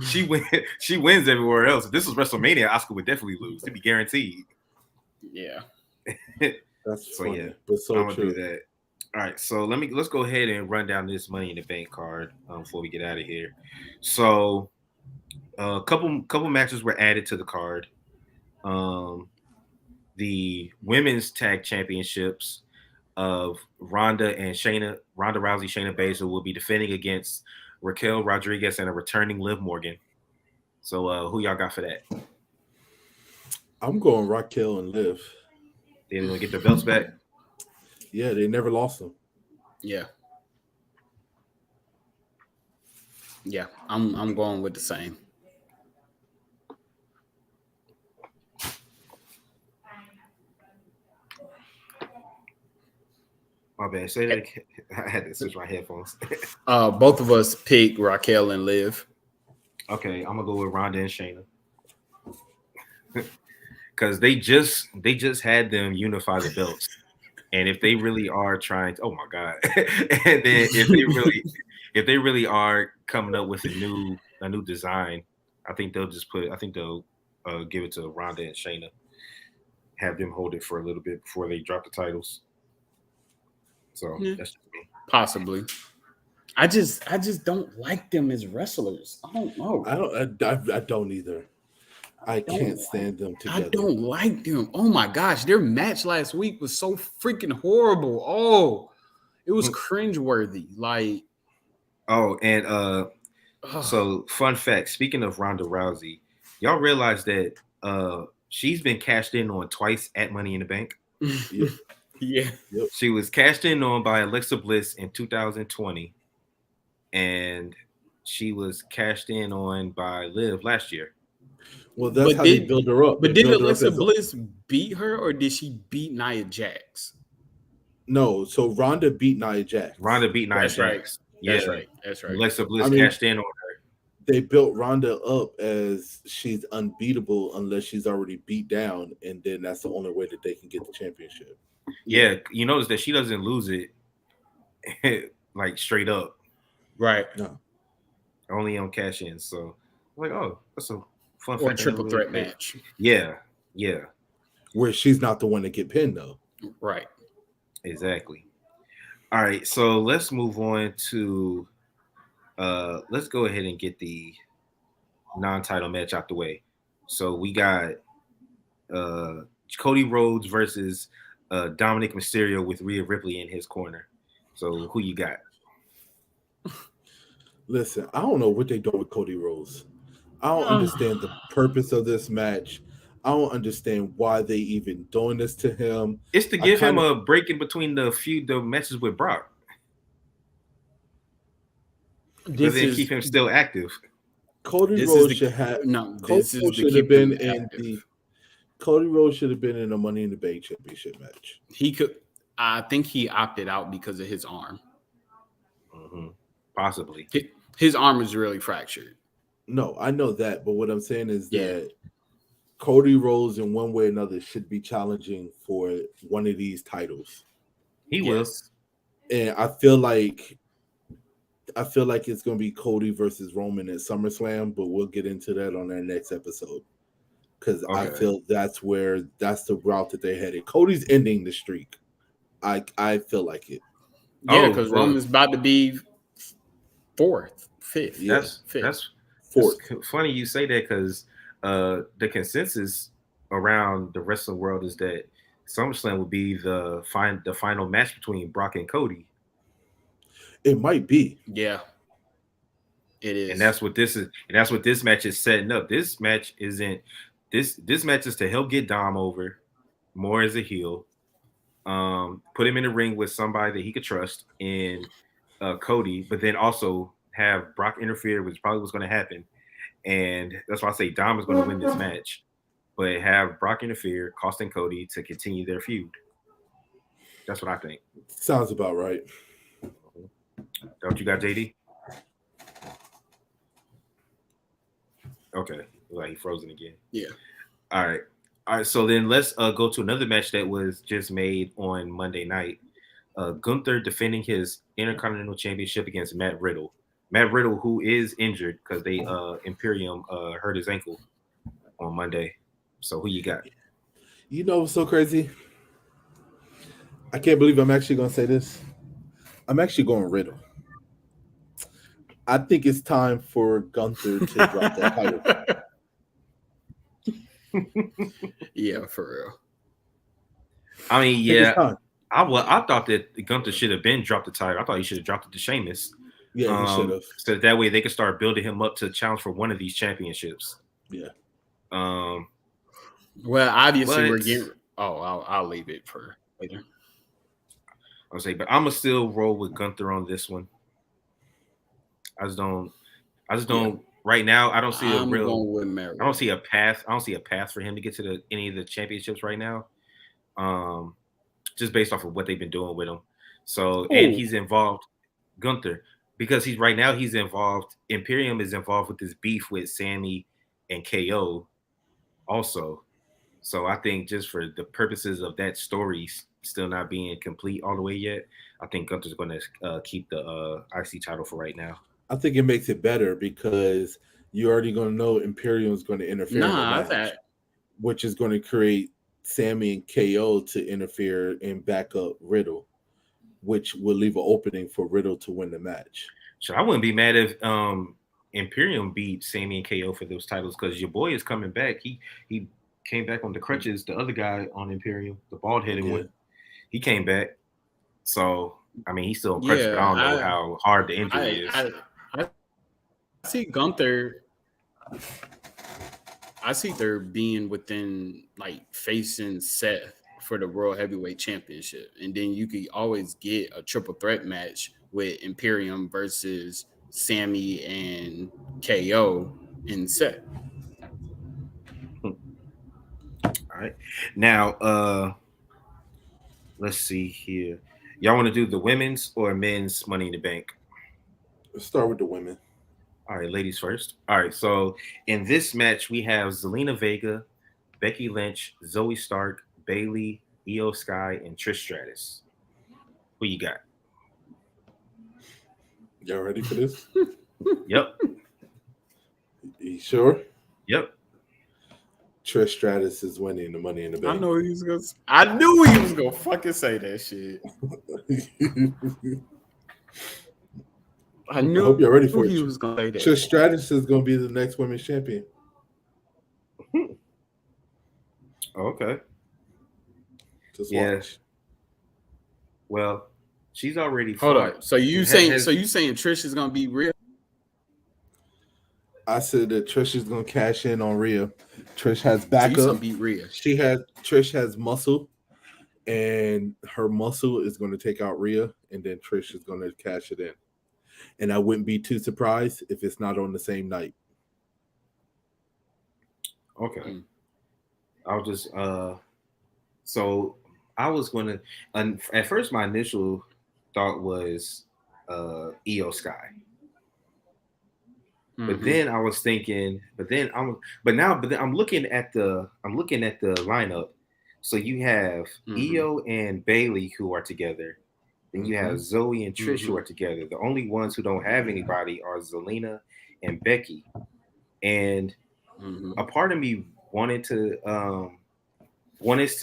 She wins everywhere else. If this was WrestleMania, Asuka would definitely lose. It'd be guaranteed. Yeah. That's so funny, yeah. But so I'm gonna true. do that. All right, so let's go ahead and run down this Money in the Bank card before we get out of here. So a couple matches were added to the card. The women's tag championships of Ronda Rousey, Shayna Baszler will be defending against Raquel Rodriguez and a returning Liv Morgan. So who y'all got for that? I'm going Raquel and Liv. They're gonna get their belts back. Yeah, they never lost them. Yeah. Yeah, I'm going with the same. My bad. Say that again. I had to switch my headphones. Both of us pick Raquel and Liv. Okay, I'm gonna go with Ronda and Shayna. Because they just had them unify the belts. And if they really are trying to, oh my God. And then if they really are coming up with a new design, I think they'll give it to Ronda and Shayna. Have them hold it for a little bit before they drop the titles. So that's just me. Possibly. I just don't like them as wrestlers. I don't know. I don't either. I can't stand them together. I don't like them. Oh my gosh, their match last week was so freaking horrible. Oh, it was cringeworthy. Like, so fun fact. Speaking of Ronda Rousey, y'all realize that she's been cashed in on twice at Money in the Bank. Yep. Yeah. Yep. She was cashed in on by Alexa Bliss in 2020, and she was cashed in on by Liv last year. Well, that's how they build her up. But did Alexa Bliss beat her, or did she beat Nia Jax? No, so Ronda beat Nia Jax. Ronda beat Nia That's Jax. right. Yeah, That's right. That's right. Alexa Bliss cashed in on her. They built Ronda up as she's unbeatable unless she's already beat down, and then that's the only way that they can get the championship. Yeah, you notice that she doesn't lose it like straight up. Right. No. Only on cash in. So I'm like, oh, that's a fun Or a triple threat match. Yeah. Where she's not the one to get pinned though. Right. Exactly. All right, so let's move on to let's go ahead and get the non-title match out the way. So we got Cody Rhodes versus Dominic Mysterio with Rhea Ripley in his corner. So who you got? Listen, I don't know what they do with Cody Rhodes. I don't understand the purpose of this match. I don't understand why they even doing this to him. It's to give him a break in between the matches with Brock. But then keep him still active. Cody Rhodes should have Cody Rhodes should have been in a Money in the Bank championship match. He could. I think he opted out because of his arm. Mm-hmm. Possibly. His arm is really fractured. No, I know that, but what I'm saying is that Cody Rhodes, in one way or another, should be challenging for one of these titles. He will. And I feel like it's going to be Cody versus Roman at SummerSlam, but we'll get into that on our next episode. Because I feel that's the route that they headed. Cody's ending the streak. I feel like it. Yeah, because Roman's about to be fifth. That's fourth. It's funny you say that because the consensus around the wrestling world is that SummerSlam will be the final match between Brock and Cody. It might be. Yeah. It is. And that's what this is. And that's what this match is setting up. This match isn't this match is to help get Dom over more as a heel. Put him in the ring with somebody that he could trust in Cody, but then also have Brock interfere, which probably was going to happen. And that's why I say Dom is going to win this match, but have Brock interfere, costing Cody to continue their feud. That's what I think. Sounds about right. Don't you got JD? Okay. Like he frozen again. Yeah. All right. So then let's go to another match that was just made on Monday night. Gunther defending his Intercontinental Championship against Matt Riddle. Matt Riddle, who is injured because they Imperium hurt his ankle on Monday. So who you got? You know what's so crazy? I can't believe I'm actually going to say this. I'm actually going Riddle. I think it's time for Gunther to drop that title. Yeah, for real. I mean, yeah. I thought that Gunther should have been dropped the title. I thought he should have dropped it to Sheamus. Yeah, he should have. So that way they could start building him up to challenge for one of these championships. Yeah. Well, obviously we're getting. Oh, I'll leave it for later. I'll say, but I'm gonna still roll with Gunther on this one. I just don't. Right now, I don't see I don't see a path. I don't see a path for him to get to any of the championships right now. Just based off of what they've been doing with him. So and he's involved, Gunther, because he's involved. Imperium is involved with this beef with Sammy and KO, also. So I think just for the purposes of that story still not being complete all the way yet, I think Gunther's going to keep the IC title for right now. I think it makes it better because you're already going to know Imperium is going to interfere in the match, which is going to create Sammy and KO to interfere and back up Riddle, which will leave an opening for Riddle to win the match. So I wouldn't be mad if Imperium beat Sammy and KO for those titles because your boy is coming back. He came back on the crutches. The other guy on Imperium, the bald-headed one, he came back. So, I mean, he's still on crutches, but I don't know how hard the injury is. I see Gunther. I see they're being within, like, facing Seth for the World Heavyweight Championship. And then you could always get a triple threat match with Imperium versus Sammy and KO and Seth. All right. Now, let's see here. Y'all want to do the women's or men's Money in the Bank? Let's start with the women. All right, ladies first. All right, so in this match, we have Zelina Vega, Becky Lynch, Zoe Stark, Bayley, Io Sky, and Trish Stratus. Who you got? Y'all ready for this? Yep. You sure? Yep. Trish Stratus is winning the Money in the Bank. I knew he was gonna fucking say that shit. I hope you're ready for it. He was gonna say that. Trish Stratus is gonna be the next women's champion. Okay. Just watch. Well, she's already Hold on. So you saying Trish is gonna be real? I said that Trish is gonna cash in on Rhea. Trish has backup. So beat Rhea. Trish has muscle, and her muscle is gonna take out Rhea, and then Trish is gonna cash it in. And I wouldn't be too surprised if it's not on the same night. Okay. I'll just so I was gonna at first my initial thought was Io Sky. But then I was thinking, I'm looking at the lineup. So you have Io and Bayley who are together. Then you have Zoe and Trish who are together. The only ones who don't have anybody are Zelina and Becky. And a part of me wanted to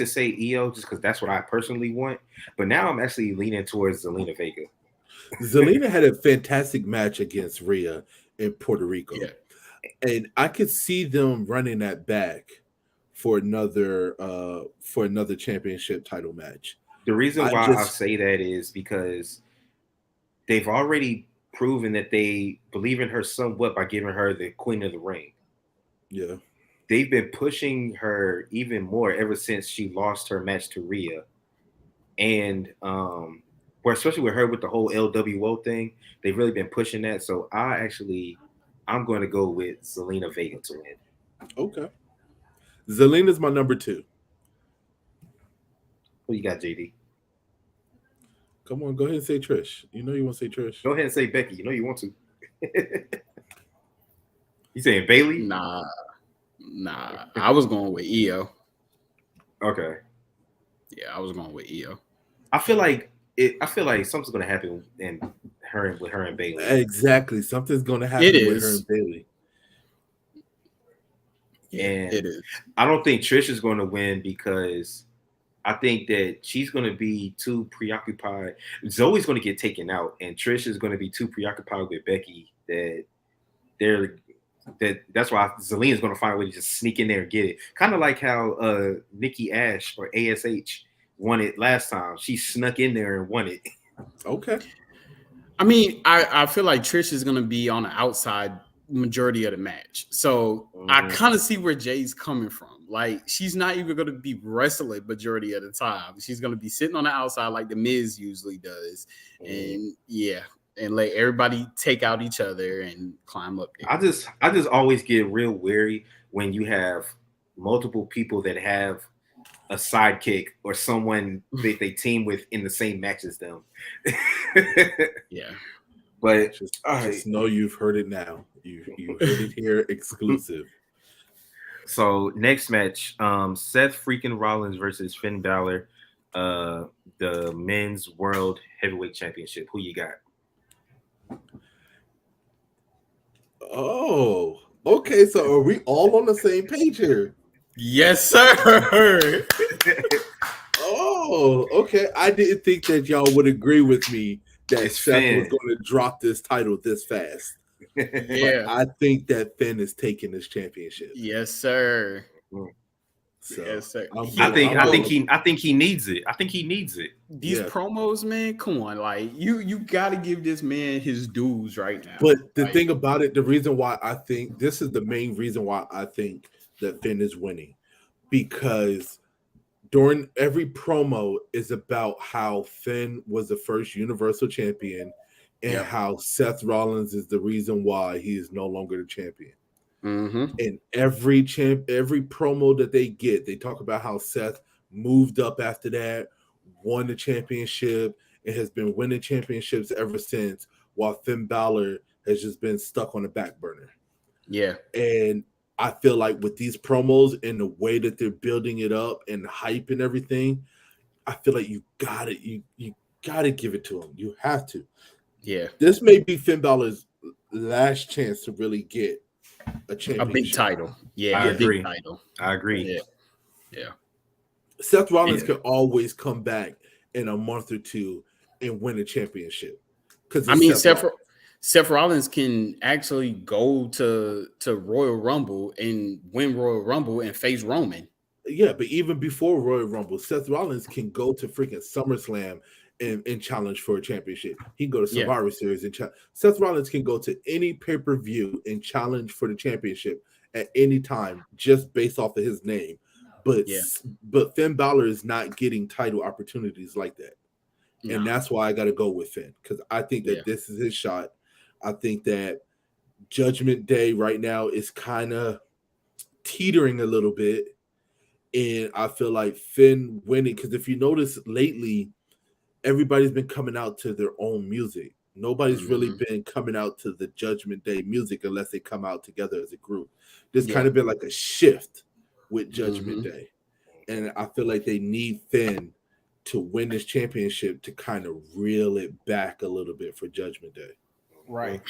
say Io just because that's what I personally want. But now I'm actually leaning towards Zelina Vega. Zelina had a fantastic match against Rhea in Puerto Rico. Yeah. And I could see them running that back for another championship title match. The reason why I say that is because they've already proven that they believe in her somewhat by giving her the Queen of the Ring. Yeah. They've been pushing her even more ever since she lost her match to Rhea. And especially with her with the whole LWO thing, they've really been pushing that. So I'm going to go with Zelina Vega to win. Okay. Zelina's my number 2. Who you got, JD? Come on, go ahead and say Trish. You know you want to say Trish. Go ahead and say Becky. You know you want to. You saying Bayley? Nah. I was going with Io. Okay. Yeah, I was going with Io. I feel like something's going to happen with her and Bayley. Exactly, something's going to happen with her and Bayley. And it is. I don't think Trish is going to win because I think that she's going to be too preoccupied. Zoe's going to get taken out, and Trish is going to be too preoccupied with Becky that's why Zelina is going to find a way to just sneak in there and get it. Kind of like how Nikki Ash or ASH won it last time. She snuck in there and won it. Okay. I mean, I feel like Trish is going to be on the outside majority of the match. So I kind of see where Jay's coming from. Like, she's not even going to be wrestling majority of the time. She's going to be sitting on the outside like the Miz usually does. And and let everybody take out each other and climb up there. I just always get real wary when you have multiple people that have a sidekick or someone that they team with in the same match as them. Yeah. But just know you've heard it now. You heard it here, exclusive. So next match, Seth freaking Rollins versus Finn Balor, the men's world heavyweight championship. Who you got? Oh, okay. So are we all on the same page here? Yes, sir. Oh, okay. I didn't think that y'all would agree with me that It's Seth Finn. was going to drop this title this fast. Yeah. But I think that Finn is taking this championship. Yes, sir. So Yes, sir. I think he needs it. I think he needs it. These promos, man, come on, like you got to give this man his dues right now. But the thing about it, the reason why I think this is the main reason why I think that Finn is winning, because during every promo is about how Finn was the first Universal Champion and how Seth Rollins is the reason why he is no longer the champion. Mm-hmm. And every promo that they get, they talk about how Seth moved up after that, won the championship, and has been winning championships ever since, while Finn Balor has just been stuck on the back burner. Yeah. And I feel like with these promos and the way that they're building it up and the hype and everything, I feel like you got it. You got to give it to him. You have to. Yeah. This may be Finn Balor's last chance to really get a championship. A big title. Yeah. I agree. Big title. I agree. Yeah. Seth Rollins can always come back in a month or two and win a championship. Because I mean, Seth Rollins can actually go to Royal Rumble and win Royal Rumble and face Roman. Yeah, but even before Royal Rumble, Seth Rollins can go to freaking SummerSlam and challenge for a championship. He can go to Survivor Series and Seth Rollins can go to any pay-per-view and challenge for the championship at any time just based off of his name. But Finn Balor is not getting title opportunities like that. No. And that's why I got to go with Finn, because I think that this is his shot. I think that Judgment Day right now is kind of teetering a little bit. And I feel like Finn winning, because if you notice lately, everybody's been coming out to their own music. Nobody's really been coming out to the Judgment Day music unless they come out together as a group. There's kind of been like a shift with Judgment Day. And I feel like they need Finn to win this championship to kind of reel it back a little bit for Judgment Day. Right.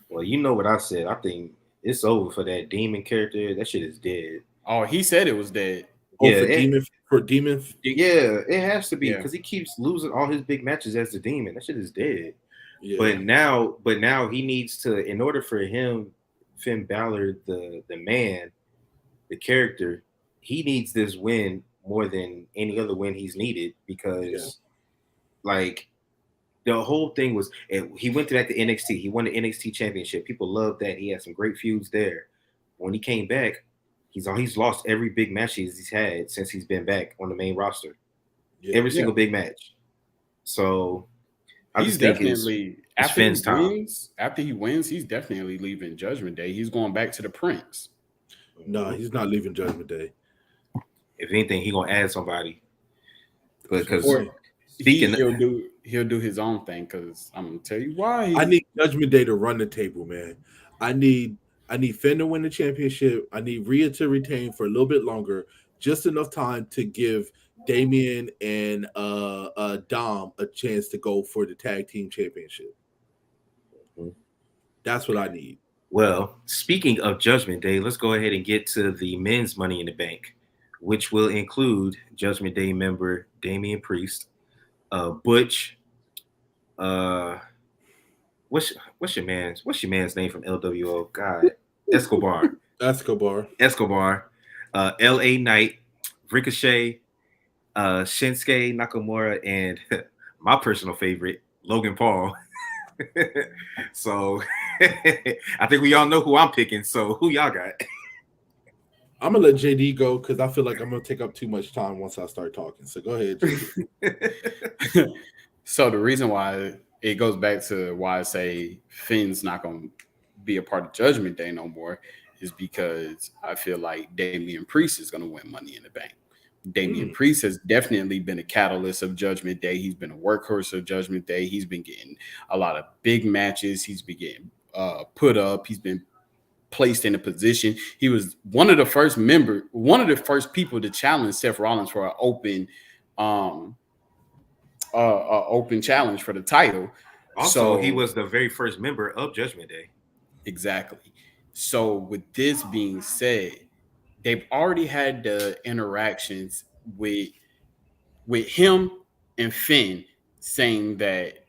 Well, you know what I said. I think it's over for that demon character. That shit is dead. Oh, he said it was dead. Oh, yeah, for demon. Yeah, it has to be because he keeps losing all his big matches as the demon. That shit is dead. Yeah. But now he needs to, in order for him, Finn Balor, the man, the character, he needs this win more than any other win he's needed, because like the whole thing was, he went to that to NXT. He won the NXT championship. People loved that. He had some great feuds there. When he came back, he's lost every big match he's had since he's been back on the main roster. Yeah. Every single big match. So he's definitely after he wins, he's definitely leaving Judgment Day. He's going back to the Prince. No, he's not leaving Judgment Day. If anything, he's gonna add somebody. Because he'll do his own thing, because I'm gonna tell you why. I need Judgment Day to run the table, man. I need Finn to win the championship. I need Rhea to retain for a little bit longer, just enough time to give Damian and Dom a chance to go for the tag team championship. That's what I need. Well, speaking of Judgment Day, let's go ahead and get to the men's Money in the Bank, which will include Judgment Day member Damian Priest, Butch. What's your man's name from LWO? God, Escobar. LA Knight, Ricochet, Shinsuke Nakamura, and my personal favorite, Logan Paul. So I think we all know who I'm picking. So who y'all got? I'm gonna let JD go because I feel like I'm gonna take up too much time once I start talking. So go ahead, JD. So the reason why it goes back to why I say Finn's not gonna be a part of Judgment Day no more is because I feel like Damian Priest is gonna win Money in the Bank. Damian Priest has definitely been a catalyst of Judgment Day. He's been a workhorse of Judgment Day. He's been getting a lot of big matches. He's been getting put up. He's been placed in a position. He was one of the first people to challenge Seth Rollins for an open challenge for the title. Also, he was the very first member of Judgment Day. Exactly. So with this being said, they've already had the interactions with him and Finn saying that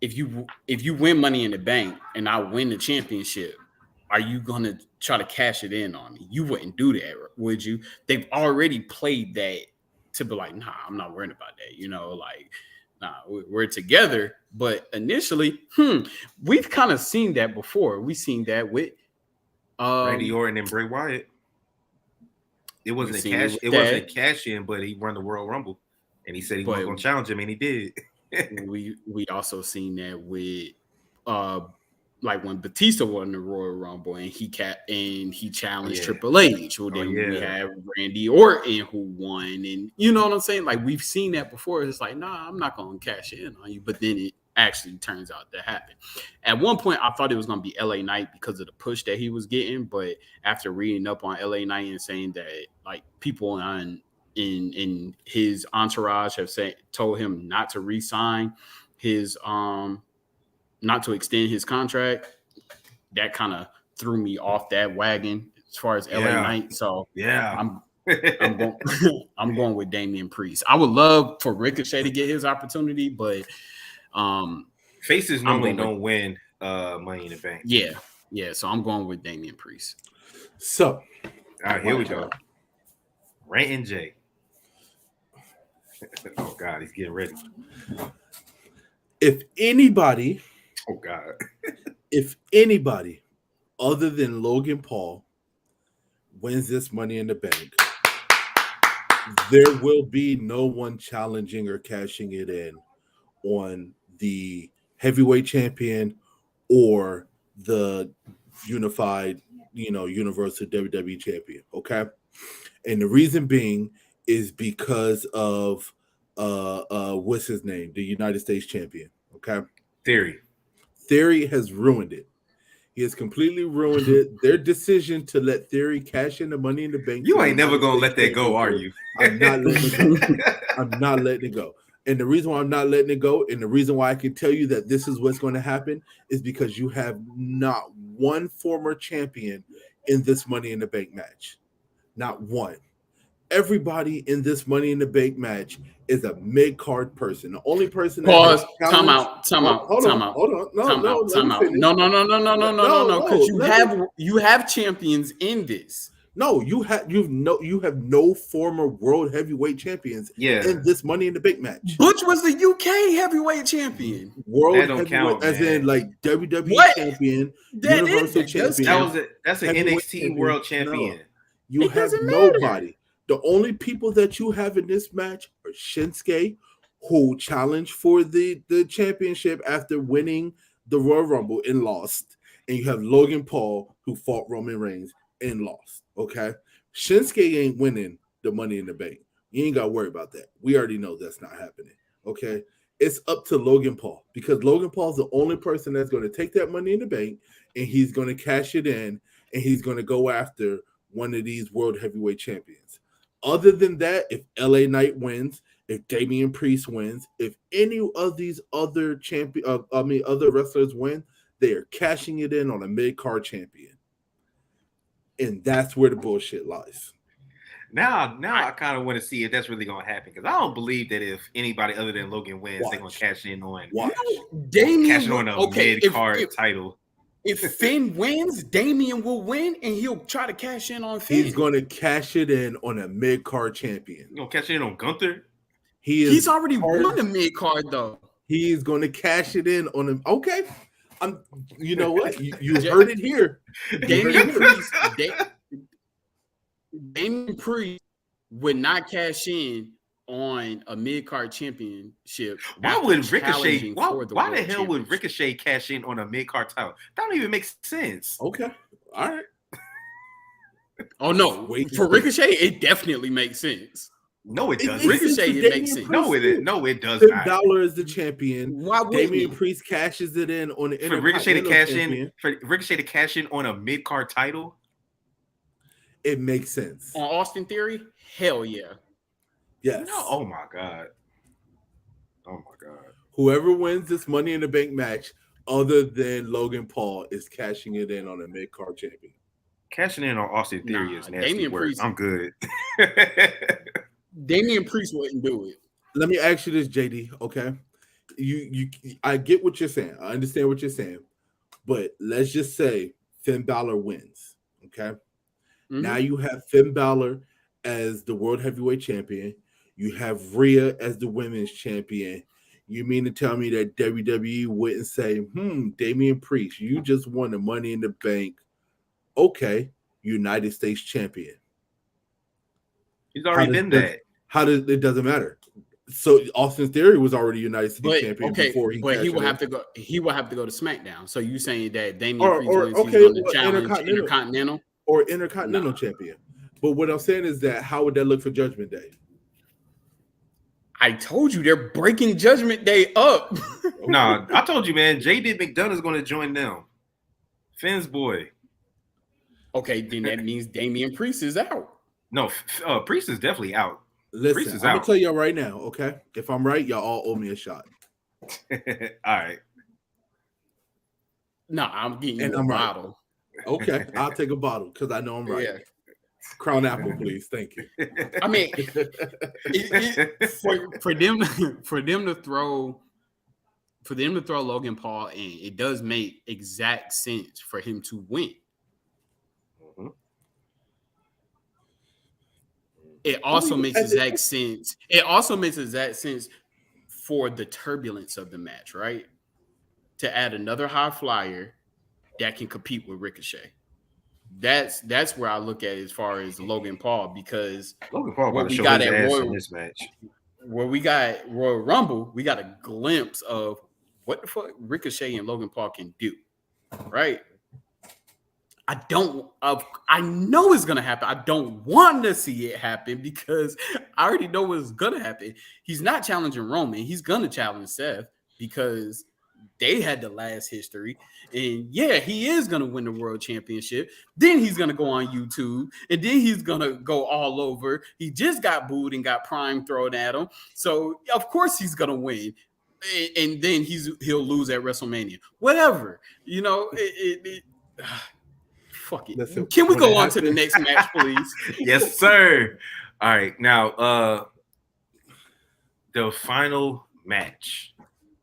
if you win Money in the Bank and I win the championship, are you gonna try to cash it in on me? You wouldn't do that, would you? They've already played that to be like, nah, I'm not worried about that. You know, like, nah, we're together. But initially, we've kind of seen that before. We've seen that with Randy Orton and Bray Wyatt. It wasn't a cash in, but he won the Royal Rumble, and he said he wasn't gonna challenge him, and he did. we also seen that with like when Batista won the Royal Rumble and he challenged Triple H. Well, then we have Randy Orton who won, and you know what I'm saying? Like we've seen that before. It's like, nah, I'm not gonna cash in on you, but then it actually turns out to happen. At one point, I thought it was gonna be LA Knight because of the push that he was getting, but after reading up on LA Knight and saying that like people in his entourage have told him not to re-sign his not to extend his contract, that kind of threw me off that wagon as far as LA Knight. So I'm going with Damian Priest. I would love for Ricochet to get his opportunity, but faces normally don't win Money in the Bank. Yeah. So I'm going with Damian Priest. So, all right, here we go. Rant and Jay. Oh God, he's getting ready. If anybody, oh God, if anybody other than Logan Paul wins this Money in the Bank, there will be no one challenging or cashing it in on the heavyweight champion or the unified, universal WWE champion. Okay. And the reason being is because of what's his name? The United States champion. Okay. Theory has ruined it. He has completely ruined it. Their decision to let Theory cash in the Money in the Bank. You ain't never gonna let that go, are you? I'm not letting it go. I'm not letting it go. And the reason why I'm not letting it go, and the reason why I can tell you that this is what's going to happen, is because you have not one former champion in this Money in the Bank match. Not one. Everybody in this Money in the Bank match is a mid-card person. The only person that Pause. Time out. Hold on. No. Because you have champions in this. No, you have no former world heavyweight champions in this Money in the Bank match. Butch was the UK heavyweight champion. World heavyweight, count, as in like WWE champion, Universal champion. That's an NXT world champion. No, you have nobody. The only people that you have in this match are Shinsuke, who challenged for the championship after winning the Royal Rumble and lost. And you have Logan Paul, who fought Roman Reigns and lost. Okay? Shinsuke ain't winning the Money in the Bank. You ain't got to worry about that. We already know that's not happening. Okay? It's up to Logan Paul, because Logan Paul's the only person that's going to take that Money in the Bank, and he's going to cash it in, and he's going to go after one of these world heavyweight champions. Other than that, if LA Knight wins, if Damian Priest wins, if any of these other other wrestlers win, they are cashing it in on a mid-card champion. And that's where the bullshit lies. Now I kind of want to see if that's really going to happen, because I don't believe that if anybody other than Logan wins, they're going to cash in on Damian on a mid-card title. If Finn wins, Damian will win, and he'll try to cash in on Finn. He's going to cash it in on a mid-card champion. You going to cash it in on Gunther? He's already won the mid-card, though. He's going to cash it in on him. Okay. You know what? You heard it here. Damian Priest would not cash in on a mid-card championship. Why would Ricochet? Why the hell would Ricochet cash in on a mid-card title? That don't even make sense. Okay, all right. Oh no, Wait. for Ricochet, it definitely makes sense. No, it doesn't. Ricochet, it makes sense. No, it does Finn not. Balor is the champion. Why wouldn't Damian he? Priest cashes it in on the For Ricochet to Intercontinental cash champion. Ricochet to cash in on a mid-card title. It makes sense. On Austin Theory? Hell yeah. Yes. No, oh my god. Whoever wins this Money in the Bank match, other than Logan Paul, is cashing it in on a mid-card champion. Cashing in on Austin Theory is nasty Damian work. Priest. I'm good. Damian Priest wouldn't do it. Let me ask you this, JD. Okay, I get what you're saying. I understand what you're saying, but let's just say Finn Balor wins. Okay, now you have Finn Balor as the World Heavyweight Champion. You have Rhea as the Women's Champion. You mean to tell me that WWE wouldn't say, Damian Priest, you just won the Money in the Bank. Okay, United States Champion. He's already been that. How does it doesn't matter? So Austin Theory was already United States champion before he. But he will have to go. He will have to go to SmackDown. So you saying that Damian Priest he's going to challenge Intercontinental champion? But what I'm saying is that how would that look for Judgment Day? I told you they're breaking Judgment Day up. Nah, I told you, man. J.D. McDonough is going to join them. Finn's boy. Okay, then that means Damian Priest is out. No, Priest is definitely out. Listen, I'm going to tell y'all right now, okay? If I'm right, y'all all owe me a shot. All right. No, I'm getting you a bottle. Right. Okay, I'll take a bottle because I know I'm right. Yeah. Crown Apple, please. Thank you. I mean, for them to throw Logan Paul in, it does make exact sense for him to win. Mm-hmm. It also makes exact sense. It also makes exact sense for the turbulence of the match, right? To add another high flyer that can compete with Ricochet. That's where I look at it as far as Logan Paul, because Logan Paul what we got at Royal in this match, where we got Royal Rumble, we got a glimpse of what the fuck Ricochet and Logan Paul can do, right? I know it's gonna happen. I don't want to see it happen because I already know what's gonna happen. He's not challenging Roman. He's gonna challenge Seth because they had the last history. And yeah, he is going to win the world championship. Then he's going to go on YouTube. And then he's going to go all over. He just got booed and got Prime thrown at him. So, of course, he's going to win. And then he'll lose at WrestleMania. Whatever. You know, fuck it. Listen, can we go on to the next match, please? Yes, sir. All right. Now, the final match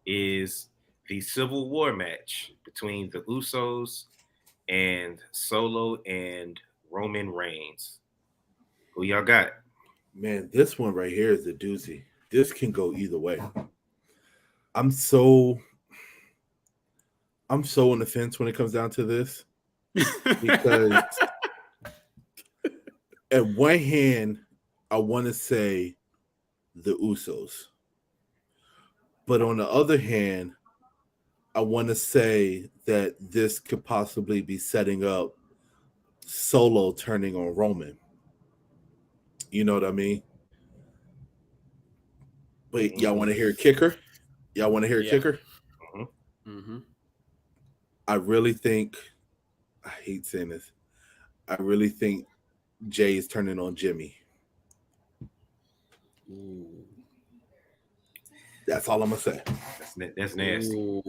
is the Civil War match between the Usos and Solo and Roman Reigns. Who y'all got? Man, this one right here is a doozy. This can go either way. I'm so on the fence when it comes down to this. Because at one hand, I want to say the Usos. But on the other hand, I want to say that this could possibly be setting up Solo turning on Roman. You know what I mean? But y'all want to hear a kicker? Y'all want to hear a kicker? Mm-hmm. I really think, I hate saying this, I really think Jay is turning on Jimmy. Ooh. That's all I'm gonna say. That's nasty.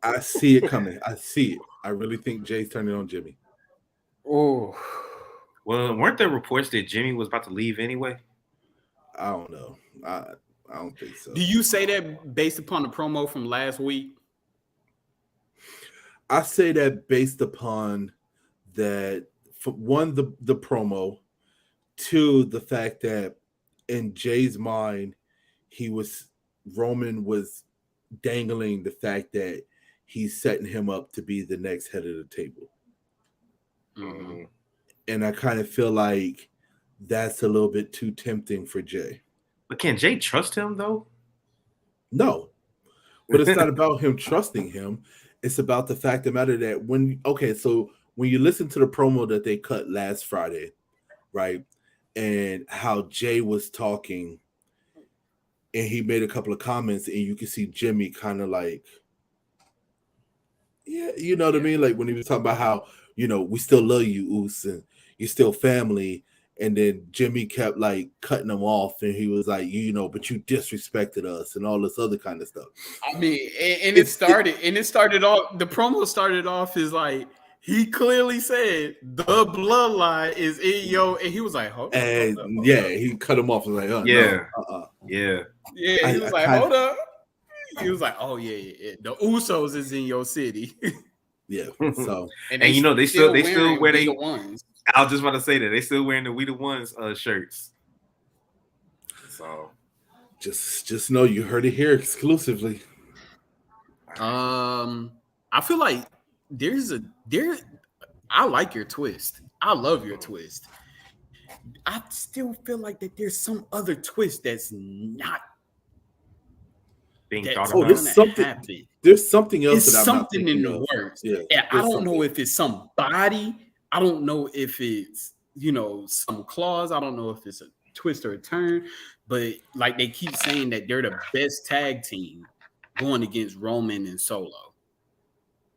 I see it coming. I see it. I really think Jay's turning on Jimmy. Oh, well, weren't there reports that Jimmy was about to leave anyway? I don't know. I don't think so. Do you say that based upon the promo from last week? I say that based upon that. For one, the promo. Two, the fact that in Jay's mind, Roman was dangling the fact that he's setting him up to be the next head of the table. Mm-hmm. And I kind of feel like that's a little bit too tempting for Jay. But can Jay trust him though? No. But it's not about him trusting him. It's about the fact of the matter that so when you listen to the promo that they cut last Friday, right, and how Jay was talking, and he made a couple of comments, and you can see Jimmy kind of like, yeah, you know what I mean? Like when he was talking about how, we still love you, Oos, and you're still family. And then Jimmy kept like cutting him off, and he was like, but you disrespected us and all this other kind of stuff. I mean, and it started off. The promo started off is like he clearly said the bloodline is in and he was like, hold up. He cut him off and was like, yeah, no, yeah. He was like, hold up. He was like, oh yeah, the Usos is in your city. Yeah, so and they still wear the ones. I was just about to say that they still wearing the We the Ones shirts. So just know you heard it here exclusively. I feel like I like your twist. I love your twist. I still feel like that there's some other twist that's not being thought about. There's something else. It's something in the works. Yeah, I don't know if it's somebody. I don't know if it's some clause. I don't know if it's a twist or a turn. But like they keep saying that they're the best tag team going against Roman and Solo.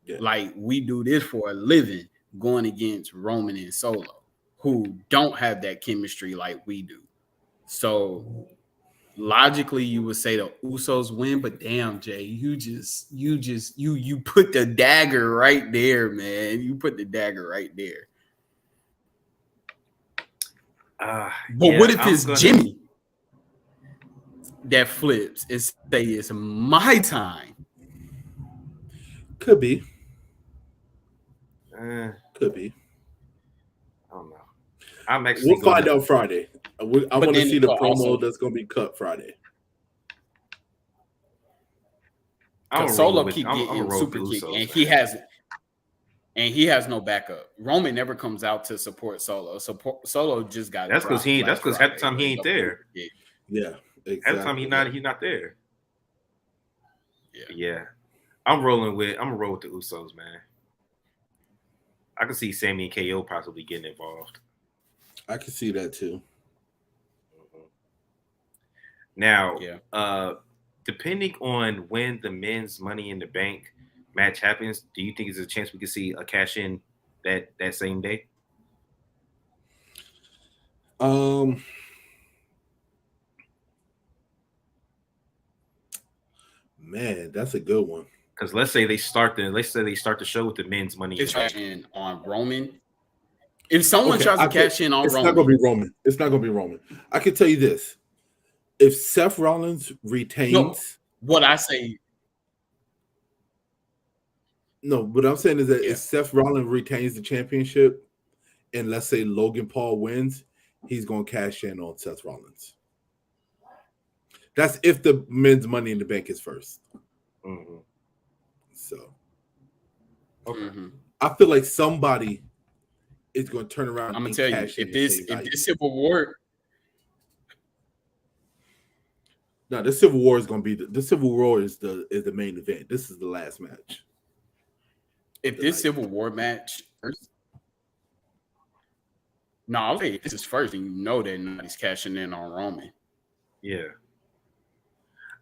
Yeah. Like we do this for a living, going against Roman and Solo, who don't have that chemistry like we do. So logically, you would say the Usos win, but damn, Jay, you put the dagger right there, man. You put the dagger right there. But what if it's Jimmy that flips and say it's my time? Could be. Could be. I don't know. We'll find out Friday. I want to see the promo that's going to be cut Friday. Solo keep getting super kicked, and he has no backup. Roman never comes out to support Solo. Solo just got. That's because half the time he ain't there. Yeah, exactly. Half the time he's not there. Yeah. I'm rolling with the Usos, man. I can see Sammy and KO possibly getting involved. I can see that too. Now, depending on when the men's Money in the Bank match happens, do you think there's a chance we could see a cash in that same day? Man, that's a good one. Because let's say they start the show with the men's Money in the Bank on Roman. If someone tries to cash in on Roman, it's not going to be Roman. It's not going to be Roman. I can tell you this: if Seth Rollins retains, what I say. No, what I'm saying is that if Seth Rollins retains the championship, and let's say Logan Paul wins, he's going to cash in on Seth Rollins. That's if the men's Money in the Bank is first. Mm-hmm. So, okay. I feel like somebody is going to turn around. I'm going to tell you, if this Civil War. No, the Civil War is going to be the Civil War is the main event. This is the last match. If this Civil War match first, I'll say this is first, and you know that nobody's cashing in on Roman. Yeah.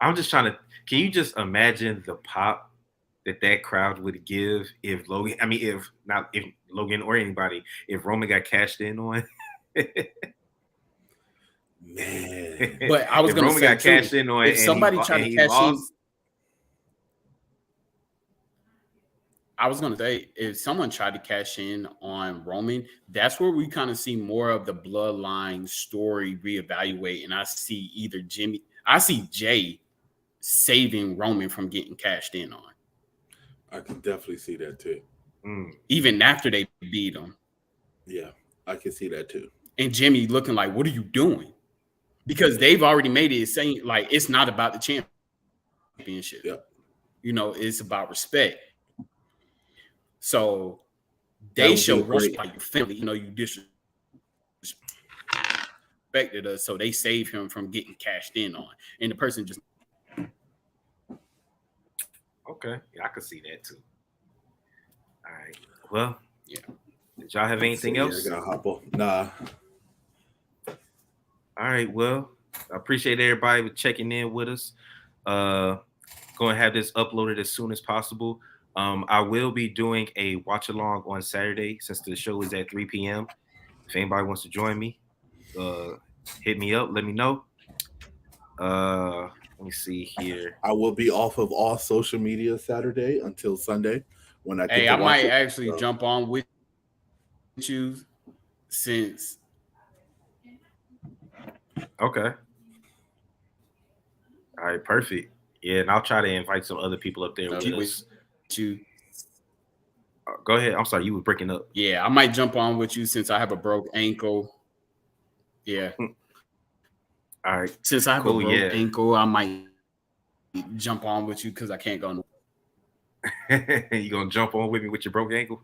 I'm just trying to. Can you just imagine the pop that crowd would give if Logan? I mean, if Logan or anybody, if Roman got cashed in on. Man, but I was going to say got cashed in on, if somebody tried to cash in. I was going to say, if someone tried to cash in on Roman, that's where we kind of see more of the bloodline story reevaluate. And I see Jay saving Roman from getting cashed in on. I can definitely see that too. Even after they beat him. Yeah, I can see that too. And Jimmy looking like, what are you doing? Because they've already made it saying, like, it's not about the championship. Yeah. It's about respect. So they show respect like your family. You disrespected us, so they save him from getting cashed in on. And the person just okay, yeah, I can see that too. right. Well, Yeah. Did y'all have anything else? I gotta hop off. Nah. All right. Well, I appreciate everybody for checking in with us. Going to have this uploaded as soon as possible. I will be doing a watch along on Saturday since the show is at 3 p.m. If anybody wants to join me, hit me up. Let me know. Let me see here. I will be off of all social media Saturday until Sunday when I get Hey, to I watch might it. actually jump on with you since. Okay. All right, perfect. Yeah, and I'll try to invite some other people up there with us. You. Go ahead. I'm sorry, you were breaking up. Yeah, I might jump on with you since I have a broke ankle. Yeah. All right. Since I have a broke ankle, I might jump on with you because I can't go. You gonna jump on with me with your broke ankle?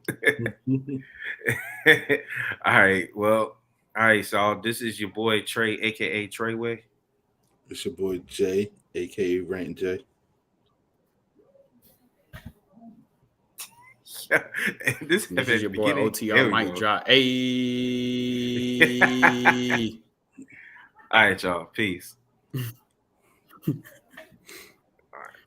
All right. Well, all right. So this is your boy Trey, aka Treyway. It's your boy Jay, aka Rant Jay. This is your boy OTR mic drop. Hey. All right, y'all. Peace.